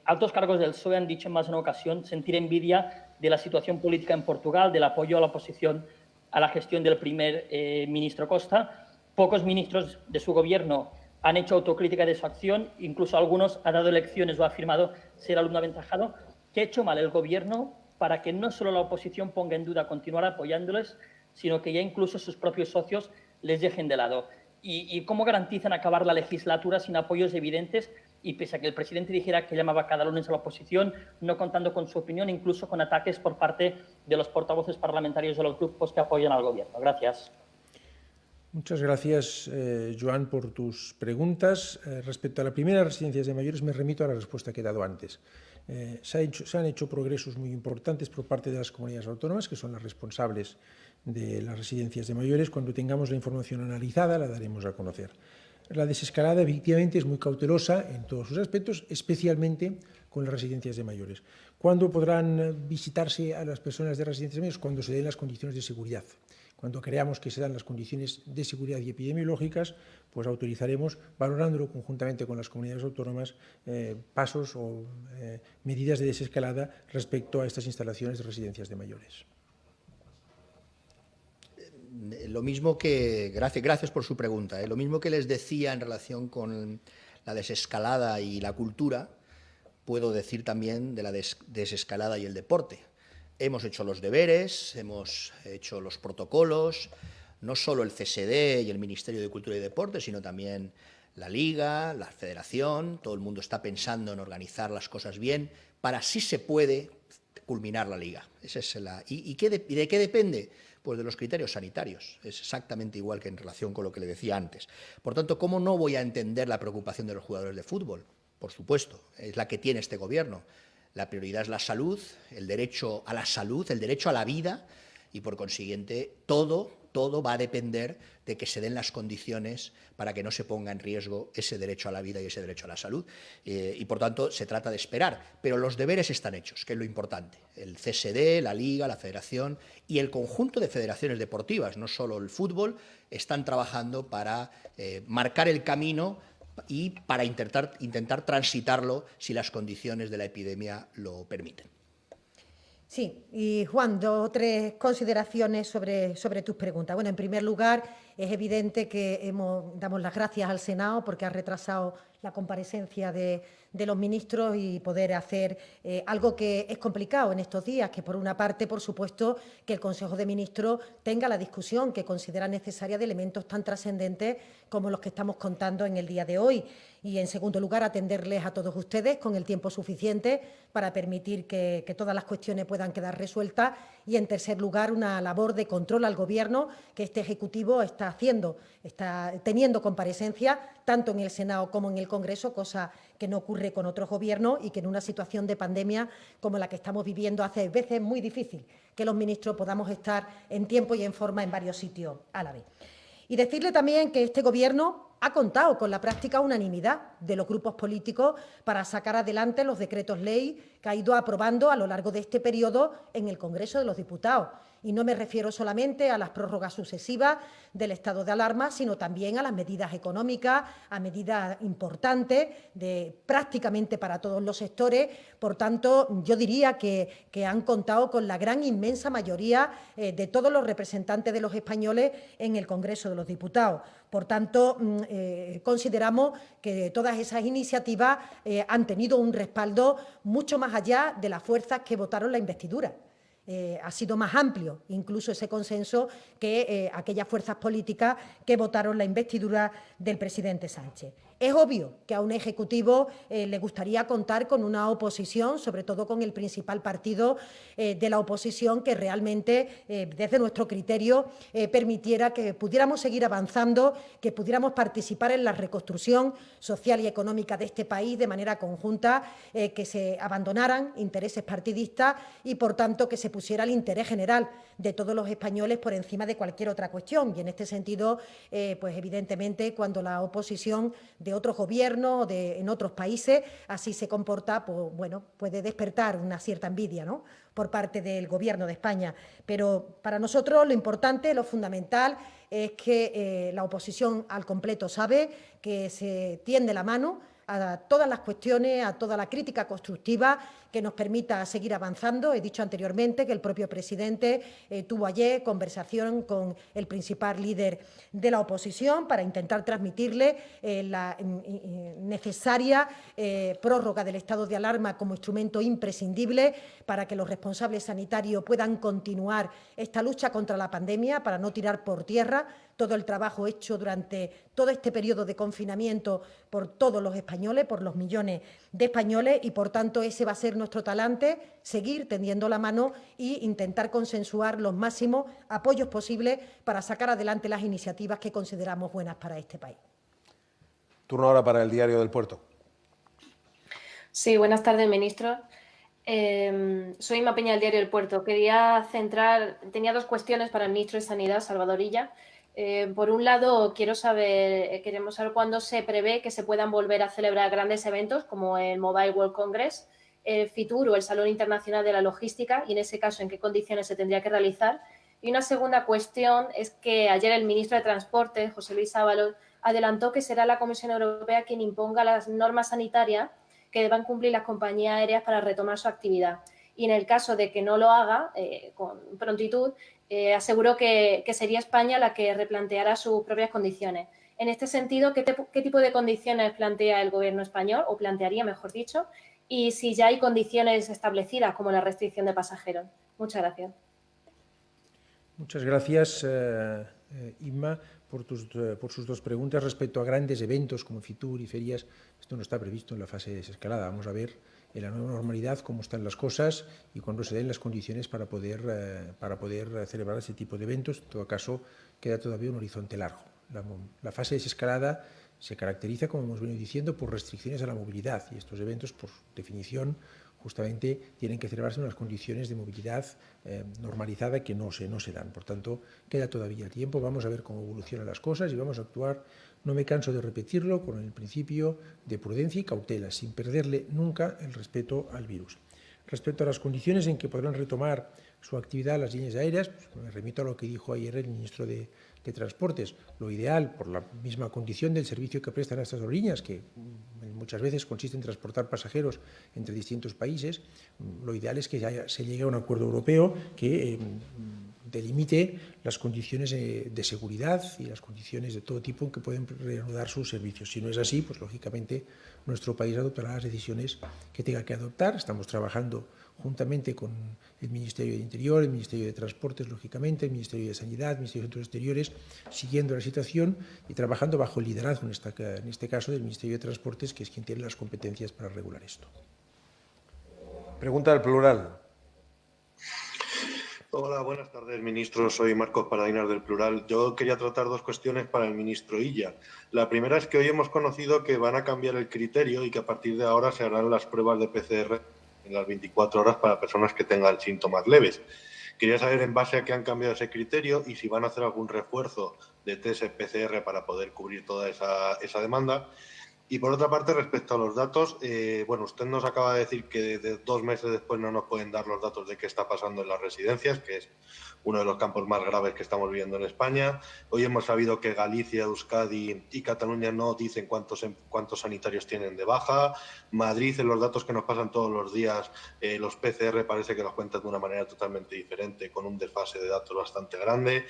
Speaker 9: altos cargos del PSOE han dicho en más de una ocasión sentir envidia de la situación política en Portugal, del apoyo a la oposición a la gestión del primer ministro Costa. Pocos ministros de su gobierno han hecho autocrítica de su acción, incluso algunos han dado lecciones o ha afirmado ser alumno aventajado. ¿Qué ha hecho mal el gobierno para que no solo la oposición ponga en duda continuar apoyándoles, sino que ya incluso sus propios socios les dejen de lado? ¿Y cómo garantizan acabar la legislatura sin apoyos evidentes y pese a que el presidente dijera que llamaba cada lunes a la oposición, no contando con su opinión, incluso con ataques por parte de los portavoces parlamentarios de los grupos que apoyan al gobierno? Gracias.
Speaker 3: Muchas gracias, Joan, por tus preguntas. Respecto a la primera, residencias de mayores, me remito a la respuesta que he dado antes. Se han hecho progresos muy importantes por parte de las comunidades autónomas, que son las responsables de las residencias de mayores. Cuando tengamos la información analizada, la daremos a conocer. La desescalada, efectivamente, es muy cautelosa en todos sus aspectos, especialmente con las residencias de mayores. ¿Cuándo podrán visitarse a las personas de residencias de mayores? Cuando se den las condiciones de seguridad. Cuando creamos que se dan las condiciones de seguridad y epidemiológicas, pues autorizaremos, valorándolo conjuntamente con las comunidades autónomas, pasos o medidas de desescalada respecto a estas instalaciones de residencias de mayores.
Speaker 4: Lo mismo que, gracias por su pregunta, lo mismo que les decía en relación con la desescalada y la cultura, puedo decir también de la desescalada y el deporte. Hemos hecho los deberes, hemos hecho los protocolos, no solo el CSD y el Ministerio de Cultura y Deporte, sino también la Liga, la Federación. Todo el mundo está pensando en organizar las cosas bien para, si se puede, culminar la Liga. Esa es ¿Y de qué depende? Pues de los criterios sanitarios. Es exactamente igual que en relación con lo que le decía antes. Por tanto, ¿cómo no voy a entender la preocupación de los jugadores de fútbol? Por supuesto, es la que tiene este Gobierno. La prioridad es la salud, el derecho a la salud, el derecho a la vida y, por consiguiente, todo va a depender de que se den las condiciones para que no se ponga en riesgo ese derecho a la vida y ese derecho a la salud. Y, por tanto, se trata de esperar. Pero los deberes están hechos, que es lo importante. El CSD, la Liga, la Federación y el conjunto de federaciones deportivas, no solo el fútbol, están trabajando para marcar el camino y para intentar transitarlo si las condiciones de la epidemia lo permiten.
Speaker 2: Sí, y Juan, 2 o 3 consideraciones sobre tus preguntas. Bueno, en primer lugar, es evidente que damos las gracias al Senado porque ha retrasado la comparecencia de los ministros y poder hacer algo que es complicado en estos días, que por una parte, por supuesto, que el Consejo de Ministros tenga la discusión que considera necesaria de elementos tan trascendentes como los que estamos contando en el día de hoy. Y, en segundo lugar, atenderles a todos ustedes con el tiempo suficiente para permitir que todas las cuestiones puedan quedar resueltas. Y, en tercer lugar, una labor de control al Gobierno que este Ejecutivo está teniendo comparecencia tanto en el Senado como en el Congreso, cosa que no ocurre con otros gobiernos y que en una situación de pandemia como la que estamos viviendo hace veces muy difícil que los ministros podamos estar en tiempo y en forma en varios sitios a la vez. Y decirle también que este Gobierno ha contado con la práctica unanimidad de los grupos políticos para sacar adelante los decretos ley que ha ido aprobando a lo largo de este periodo en el Congreso de los Diputados. Y no me refiero solamente a las prórrogas sucesivas del estado de alarma, sino también a las medidas económicas, a medidas importantes prácticamente para todos los sectores. Por tanto, yo diría que han contado con la gran inmensa mayoría de todos los representantes de los españoles en el Congreso de los Diputados. Por tanto, consideramos que todas esas iniciativas han tenido un respaldo mucho más allá de las fuerzas que votaron la investidura. Ha sido más amplio, incluso ese consenso, que aquellas fuerzas políticas que votaron la investidura del presidente Sánchez. Es obvio que a un Ejecutivo le gustaría contar con una oposición, sobre todo con el principal partido de la oposición, que realmente, desde nuestro criterio, permitiera que pudiéramos seguir avanzando, que pudiéramos participar en la reconstrucción social y económica de este país de manera conjunta, que se abandonaran intereses partidistas y, por tanto, que se pusiera el interés general de todos los españoles por encima de cualquier otra cuestión. Y en este sentido, pues evidentemente, cuando la oposición de otros gobiernos en otros países así se comporta, pues bueno, puede despertar una cierta envidia, ¿no?, por parte del Gobierno de España. Pero para nosotros lo importante, lo fundamental, es que la oposición al completo sabe que se tiende la mano a todas las cuestiones, a toda la crítica constructiva que nos permita seguir avanzando. He dicho anteriormente que el propio presidente tuvo ayer conversación con el principal líder de la oposición para intentar transmitirle la necesaria prórroga del estado de alarma como instrumento imprescindible para que los responsables sanitarios puedan continuar esta lucha contra la pandemia, para no tirar por tierra todo el trabajo hecho durante todo este periodo de confinamiento por todos los españoles, por los millones de españoles, y por tanto ese va a ser nuestro talante, seguir tendiendo la mano e intentar consensuar los máximos apoyos posibles para sacar adelante las iniciativas que consideramos buenas para este país.
Speaker 1: Turno ahora para el Diario del Puerto.
Speaker 8: Sí, buenas tardes, ministro. Soy Inma Peña del Diario del Puerto. Tenía 2 cuestiones para el ministro de Sanidad, Salvador Illa. Por un lado, queremos saber cuándo se prevé que se puedan volver a celebrar grandes eventos como el Mobile World Congress, el FITUR o el Salón Internacional de la Logística, y en ese caso, en qué condiciones se tendría que realizar. Y una segunda cuestión es que ayer el ministro de Transporte, José Luis Ábalos, adelantó que será la Comisión Europea quien imponga las normas sanitarias que deban cumplir las compañías aéreas para retomar su actividad.
Speaker 10: y en el caso de que no lo haga con prontitud, aseguro que sería España la que replanteara sus propias condiciones. En este sentido, ¿qué tipo de condiciones plantea el Gobierno español, o plantearía, mejor dicho, y si ya hay condiciones establecidas como la restricción de pasajeros? Muchas gracias.
Speaker 3: Muchas gracias, Inma, por sus dos preguntas. Respecto a grandes eventos como Fitur y ferias, esto no está previsto en la fase de desescalada. Vamos a ver en la nueva normalidad cómo están las cosas y cuándo se den las condiciones para poder celebrar ese tipo de eventos. En todo caso, queda todavía un horizonte largo. La fase de desescalada se caracteriza, como hemos venido diciendo, por restricciones a la movilidad, y estos eventos, por definición, justamente tienen que celebrarse en unas condiciones de movilidad normalizada que no se dan. Por tanto, queda todavía tiempo, vamos a ver cómo evolucionan las cosas y vamos a actuar, no me canso de repetirlo, con el principio de prudencia y cautela, sin perderle nunca el respeto al virus. Respecto a las condiciones en que podrán retomar su actividad las líneas aéreas, pues me remito a lo que dijo ayer el ministro de Transportes. Lo ideal, por la misma condición del servicio que prestan estas aerolíneas, que muchas veces consiste en transportar pasajeros entre distintos países, lo ideal es que se llegue a un acuerdo europeo que delimite las condiciones de seguridad y las condiciones de todo tipo en que pueden reanudar sus servicios. Si no es así, pues lógicamente nuestro país adoptará las decisiones que tenga que adoptar. Estamos trabajando juntamente con el Ministerio de Interior, el Ministerio de Transportes, lógicamente, el Ministerio de Sanidad, el Ministerio de Asuntos Exteriores, siguiendo la situación y trabajando bajo el liderazgo, en este caso, del Ministerio de Transportes, que es quien tiene las competencias para regular esto.
Speaker 1: Pregunta al plural.
Speaker 11: Hola, buenas tardes, ministro. Soy Marcos Paradinas del Plural. Yo quería tratar dos cuestiones para el ministro Illa. La primera es que hoy hemos conocido que van a cambiar el criterio y que a partir de ahora se harán las pruebas de PCR en las 24 horas para personas que tengan síntomas leves. Quería saber en base a qué han cambiado ese criterio y si van a hacer algún refuerzo de test PCR para poder cubrir toda esa demanda. Y por otra parte, respecto a los datos, bueno, usted nos acaba de decir que 2 meses después no nos pueden dar los datos de qué está pasando en las residencias, que es uno de los campos más graves que estamos viviendo en España. Hoy hemos sabido que Galicia, Euskadi y Cataluña no dicen cuántos sanitarios tienen de baja. Madrid, en los datos que nos pasan todos los días, los PCR parece que los cuentan de una manera totalmente diferente, con un desfase de datos bastante grande.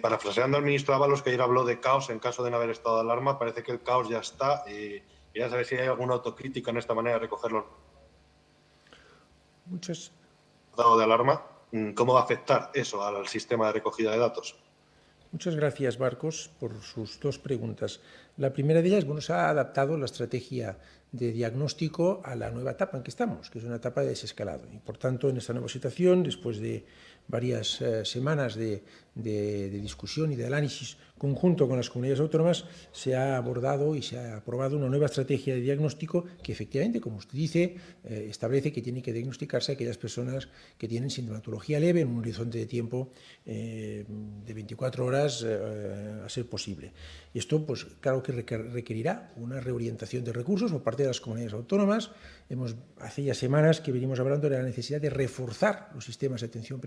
Speaker 11: Parafraseando al ministro Ábalos, que ayer habló de caos en caso de no haber estado de alarma, parece que el caos ya está. Quería saber si hay alguna autocrítica en esta manera de recoger los datos de alarma. ¿Cómo va a afectar eso al sistema de recogida de datos?
Speaker 3: Muchas gracias, Marcos, por sus dos preguntas. La primera de ellas, bueno, se ha adaptado la estrategia de diagnóstico a la nueva etapa en que estamos, que es una etapa de desescalado. Y, por tanto, en esta nueva situación, después de varias semanas de discusión y de análisis conjunto con las comunidades autónomas, se ha abordado y se ha aprobado una nueva estrategia de diagnóstico que, efectivamente, como usted dice, establece que tienen que diagnosticarse aquellas personas que tienen sintomatología leve en un horizonte de tiempo de 24 horas a ser posible. Y esto, pues claro que requerirá una reorientación de recursos por parte de las comunidades autónomas. Hace ya semanas que venimos hablando de la necesidad de reforzar los sistemas de atención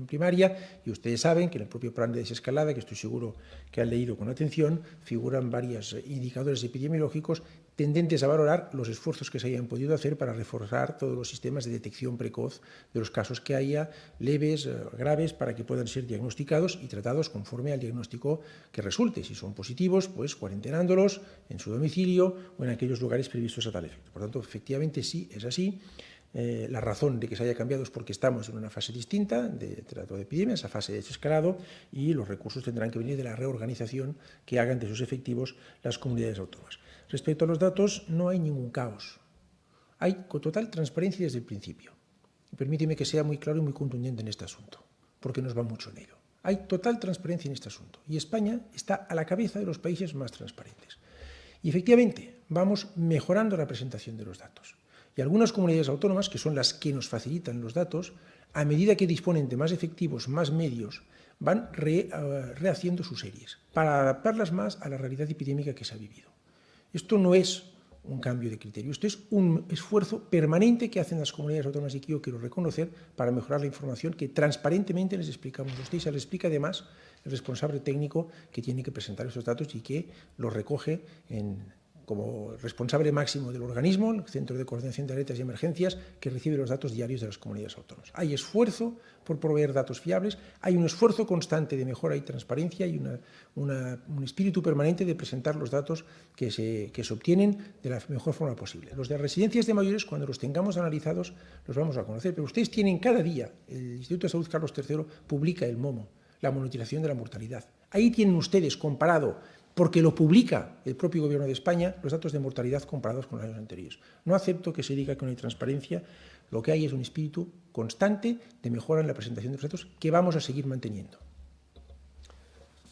Speaker 3: primaria, y ustedes saben que en el propio plan de desescalada, que estoy seguro que han leído con atención, figuran varios indicadores epidemiológicos tendentes a valorar los esfuerzos que se hayan podido hacer para reforzar todos los sistemas de detección precoz de los casos que haya, leves, graves, para que puedan ser diagnosticados y tratados conforme al diagnóstico que resulte. Si son positivos, pues cuarentenándolos en su domicilio o en aquellos lugares previstos a tal efecto. Por tanto, efectivamente sí, es así. La razón de que se haya cambiado es porque estamos en una fase distinta de trato de epidemia, esa fase de desescalado, y los recursos tendrán que venir de la reorganización que hagan de sus efectivos las comunidades autónomas. Respecto a los datos, no hay ningún caos. Hay total transparencia desde el principio. Permíteme que sea muy claro y muy contundente en este asunto, porque nos va mucho en ello. Hay total transparencia en este asunto y España está a la cabeza de los países más transparentes. Y efectivamente, vamos mejorando la presentación de los datos. Y algunas comunidades autónomas, que son las que nos facilitan los datos, a medida que disponen de más efectivos, más medios, van rehaciendo sus series para adaptarlas más a la realidad epidémica que se ha vivido. Esto no es un cambio de criterio, esto es un esfuerzo permanente que hacen las comunidades autónomas y que yo quiero reconocer para mejorar la información que transparentemente les explicamos a ustedes. Se les explica además el responsable técnico que tiene que presentar esos datos y que los recoge en como responsable máximo del organismo, el Centro de Coordinación de Alertas y Emergencias, que recibe los datos diarios de las comunidades autónomas. Hay esfuerzo por proveer datos fiables, hay un esfuerzo constante de mejora y transparencia y un espíritu permanente de presentar los datos que se obtienen de la mejor forma posible. Los de residencias de mayores, cuando los tengamos analizados, los vamos a conocer, pero ustedes tienen cada día, el Instituto de Salud Carlos III publica el MOMO, la monitorización de la mortalidad. Ahí tienen ustedes comparado, porque lo publica el propio Gobierno de España, los datos de mortalidad comparados con los años anteriores. No acepto que se diga que no hay transparencia, lo que hay es un espíritu constante de mejora en la presentación de los datos que vamos a seguir manteniendo.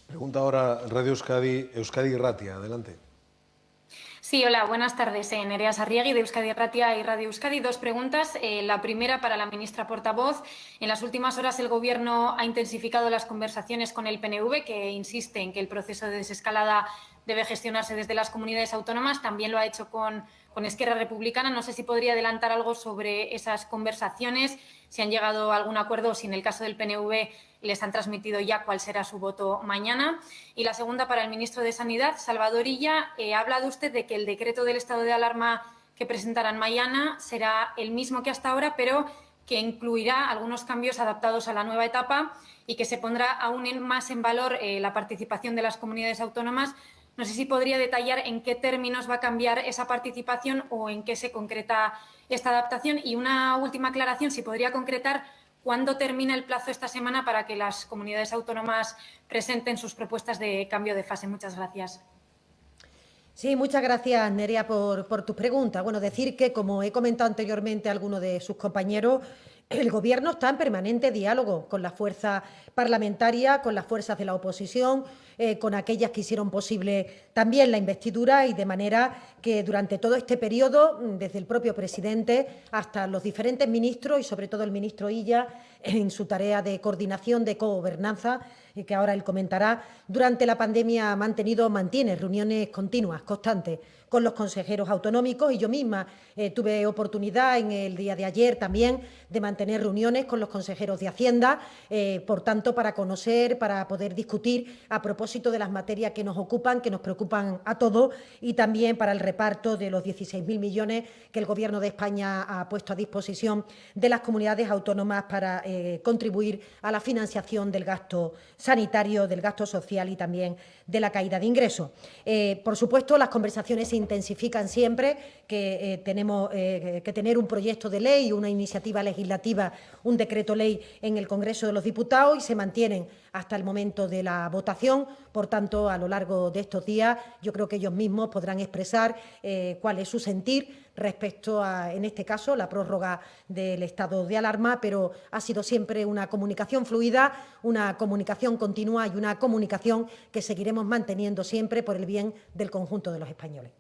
Speaker 1: Pregunta ahora Radio Euskadi Ratia, adelante.
Speaker 12: Sí, hola, buenas tardes. Nerea Sarriegui, de Euskadi Ratia y Radio Euskadi. Dos preguntas. La primera para la ministra portavoz. En las últimas horas el Gobierno ha intensificado las conversaciones con el PNV, que insiste en que el proceso de desescalada debe gestionarse desde las comunidades autónomas. También lo ha hecho con Esquerra Republicana. No sé si podría adelantar algo sobre esas conversaciones, si han llegado a algún acuerdo o si en el caso del PNV les han transmitido ya cuál será su voto mañana. Y la segunda para el ministro de Sanidad, Salvador Illa. Ha hablado usted de que el decreto del estado de alarma que presentarán mañana será el mismo que hasta ahora, pero que incluirá algunos cambios adaptados a la nueva etapa y que se pondrá aún más en valor la participación de las comunidades autónomas. No sé si podría detallar en qué términos va a cambiar esa participación o en qué se concreta esta adaptación. Y una última aclaración, si podría concretar cuándo termina el plazo esta semana para que las comunidades autónomas presenten sus propuestas de cambio de fase. Muchas gracias.
Speaker 2: Sí, muchas gracias, Nerea, por tus preguntas. Bueno, decir que, como he comentado anteriormente a alguno de sus compañeros, el Gobierno está en permanente diálogo con las fuerzas parlamentarias, con las fuerzas de la oposición, con aquellas que hicieron posible también la investidura, y de manera que durante todo este periodo, desde el propio presidente hasta los diferentes ministros y sobre todo el ministro Illa, en su tarea de coordinación, de cogobernanza, que ahora él comentará, durante la pandemia mantiene reuniones continuas, constantes, con los consejeros autonómicos, y yo misma tuve oportunidad en el día de ayer también de mantener reuniones con los consejeros de Hacienda, por tanto, para conocer, para poder discutir a propósito de las materias que nos ocupan, que nos preocupan a todos, y también para el reparto de los 16.000 millones que el Gobierno de España ha puesto a disposición de las comunidades autónomas para contribuir a la financiación del gasto sanitario, del gasto social y también de la caída de ingresos. Por supuesto, las conversaciones se intensifican siempre que tenemos que tener un proyecto de ley, una iniciativa legislativa, un decreto ley en el Congreso de los Diputados, y se mantienen hasta el momento de la votación. Por tanto, a lo largo de estos días, yo creo que ellos mismos podrán expresar cuál es su sentir respecto a, en este caso, la prórroga del estado de alarma, pero ha sido siempre una comunicación fluida, una comunicación continua y una comunicación que seguiremos manteniendo siempre por el bien del conjunto de los españoles.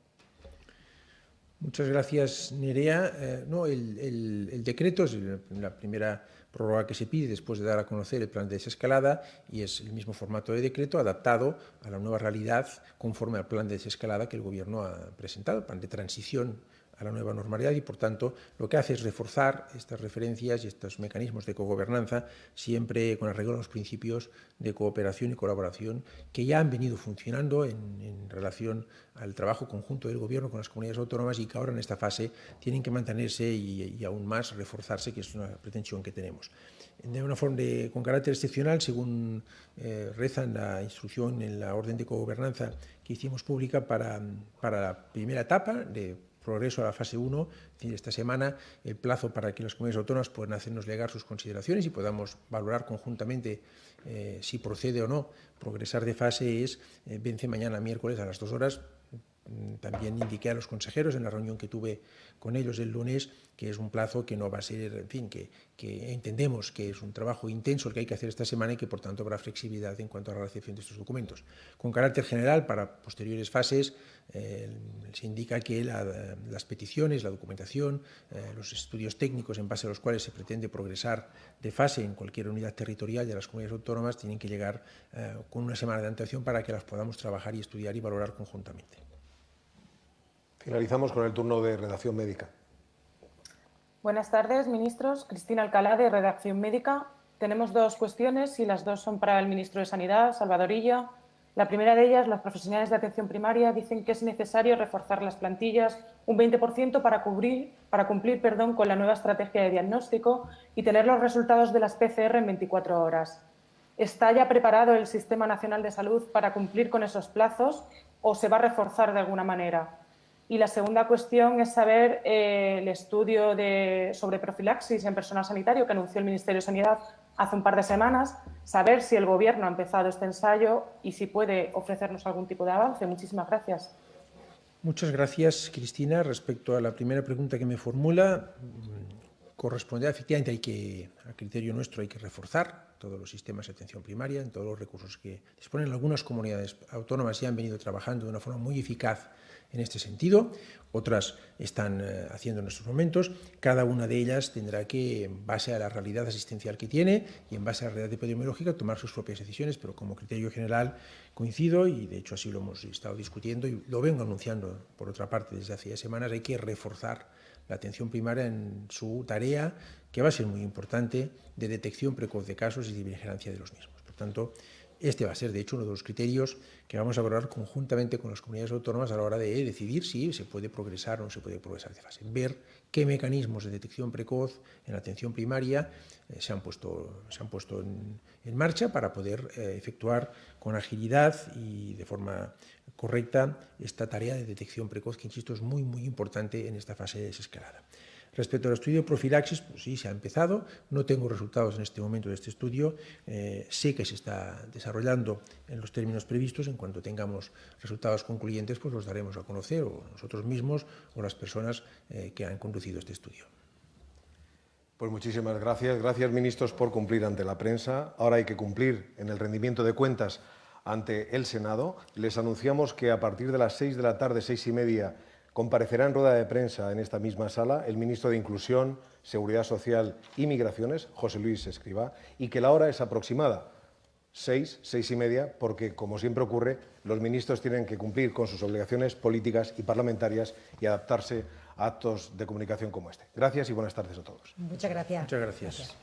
Speaker 3: Muchas gracias, Nerea. El decreto es la primera prórroga que se pide después de dar a conocer el plan de desescalada, y es el mismo formato de decreto adaptado a la nueva realidad conforme al plan de desescalada que el Gobierno ha presentado, el plan de transición a la nueva normalidad, y por tanto lo que hace es reforzar estas referencias y estos mecanismos de cogobernanza, siempre con arreglo a los principios de cooperación y colaboración que ya han venido funcionando en relación al trabajo conjunto del Gobierno con las comunidades autónomas, y que ahora en esta fase tienen que mantenerse y aún más reforzarse, que es una pretensión que tenemos. De una forma con carácter excepcional, según reza en la instrucción, en la orden de cogobernanza que hicimos pública para la primera etapa de progreso a la fase 1, esta semana, el plazo para que las comunidades autónomas puedan hacernos llegar sus consideraciones y podamos valorar conjuntamente si procede o no progresar de fase vence mañana miércoles a las 2 horas. También indiqué a los consejeros en la reunión que tuve con ellos el lunes que es un plazo que no va a ser, en fin, que entendemos que es un trabajo intenso el que hay que hacer esta semana y que por tanto habrá flexibilidad en cuanto a la recepción de estos documentos. Con carácter general, para posteriores fases, se indica que las peticiones, la documentación, los estudios técnicos en base a los cuales se pretende progresar de fase en cualquier unidad territorial de las comunidades autónomas tienen que llegar con una semana de antelación para que las podamos trabajar y estudiar y valorar conjuntamente.
Speaker 1: Finalizamos con el turno de redacción médica.
Speaker 13: Buenas tardes, ministros. Cristina Alcalá, de Redacción Médica. Tenemos dos cuestiones y las dos son para el ministro de Sanidad, Salvador Illa. La primera de ellas, los profesionales de atención primaria dicen que es necesario reforzar las plantillas un 20% para cumplir con la nueva estrategia de diagnóstico y tener los resultados de las PCR en 24 horas. ¿Está ya preparado el Sistema Nacional de Salud para cumplir con esos plazos o se va a reforzar de alguna manera? Y la segunda cuestión es saber el estudio sobre profilaxis en personal sanitario que anunció el Ministerio de Sanidad hace un par de semanas, saber si el Gobierno ha empezado este ensayo y si puede ofrecernos algún tipo de avance. Muchísimas gracias.
Speaker 3: Muchas gracias, Cristina. Respecto a la primera pregunta que me formula, corresponde efectivamente, a criterio nuestro, hay que reforzar todos los sistemas de atención primaria, en todos los recursos que disponen. Algunas comunidades autónomas ya han venido trabajando de una forma muy eficaz en este sentido, otras están haciendo en estos momentos. Cada una de ellas tendrá que, en base a la realidad asistencial que tiene y en base a la realidad epidemiológica, tomar sus propias decisiones, pero como criterio general coincido, y de hecho así lo hemos estado discutiendo y lo vengo anunciando por otra parte desde hace ya semanas. Hay que reforzar la atención primaria en su tarea, que va a ser muy importante, de detección precoz de casos y de vigilancia de los mismos. Por tanto, este va a ser, de hecho, uno de los criterios que vamos a abordar conjuntamente con las comunidades autónomas a la hora de decidir si se puede progresar o no se puede progresar de fase. Ver qué mecanismos de detección precoz en la atención primaria se han puesto en marcha para poder efectuar con agilidad y de forma correcta esta tarea de detección precoz, que, insisto, es muy, muy importante en esta fase desescalada. Respecto al estudio de profilaxis, pues sí, se ha empezado. No tengo resultados en este momento de este estudio. Sé que se está desarrollando en los términos previstos. En cuanto tengamos resultados concluyentes, pues los daremos a conocer, o nosotros mismos o las personas que han conducido este estudio.
Speaker 1: Pues muchísimas gracias. Gracias, ministros, por cumplir ante la prensa. Ahora hay que cumplir en el rendimiento de cuentas ante el Senado. Les anunciamos que a partir de las 6 de la tarde, 6:30, comparecerá en rueda de prensa en esta misma sala el ministro de Inclusión, Seguridad Social y Migraciones, José Luis Escrivá, y que la hora es aproximada, 6:30, porque, como siempre ocurre, los ministros tienen que cumplir con sus obligaciones políticas y parlamentarias y adaptarse a actos de comunicación como este. Gracias y buenas tardes a todos.
Speaker 2: Muchas gracias.
Speaker 3: Muchas gracias.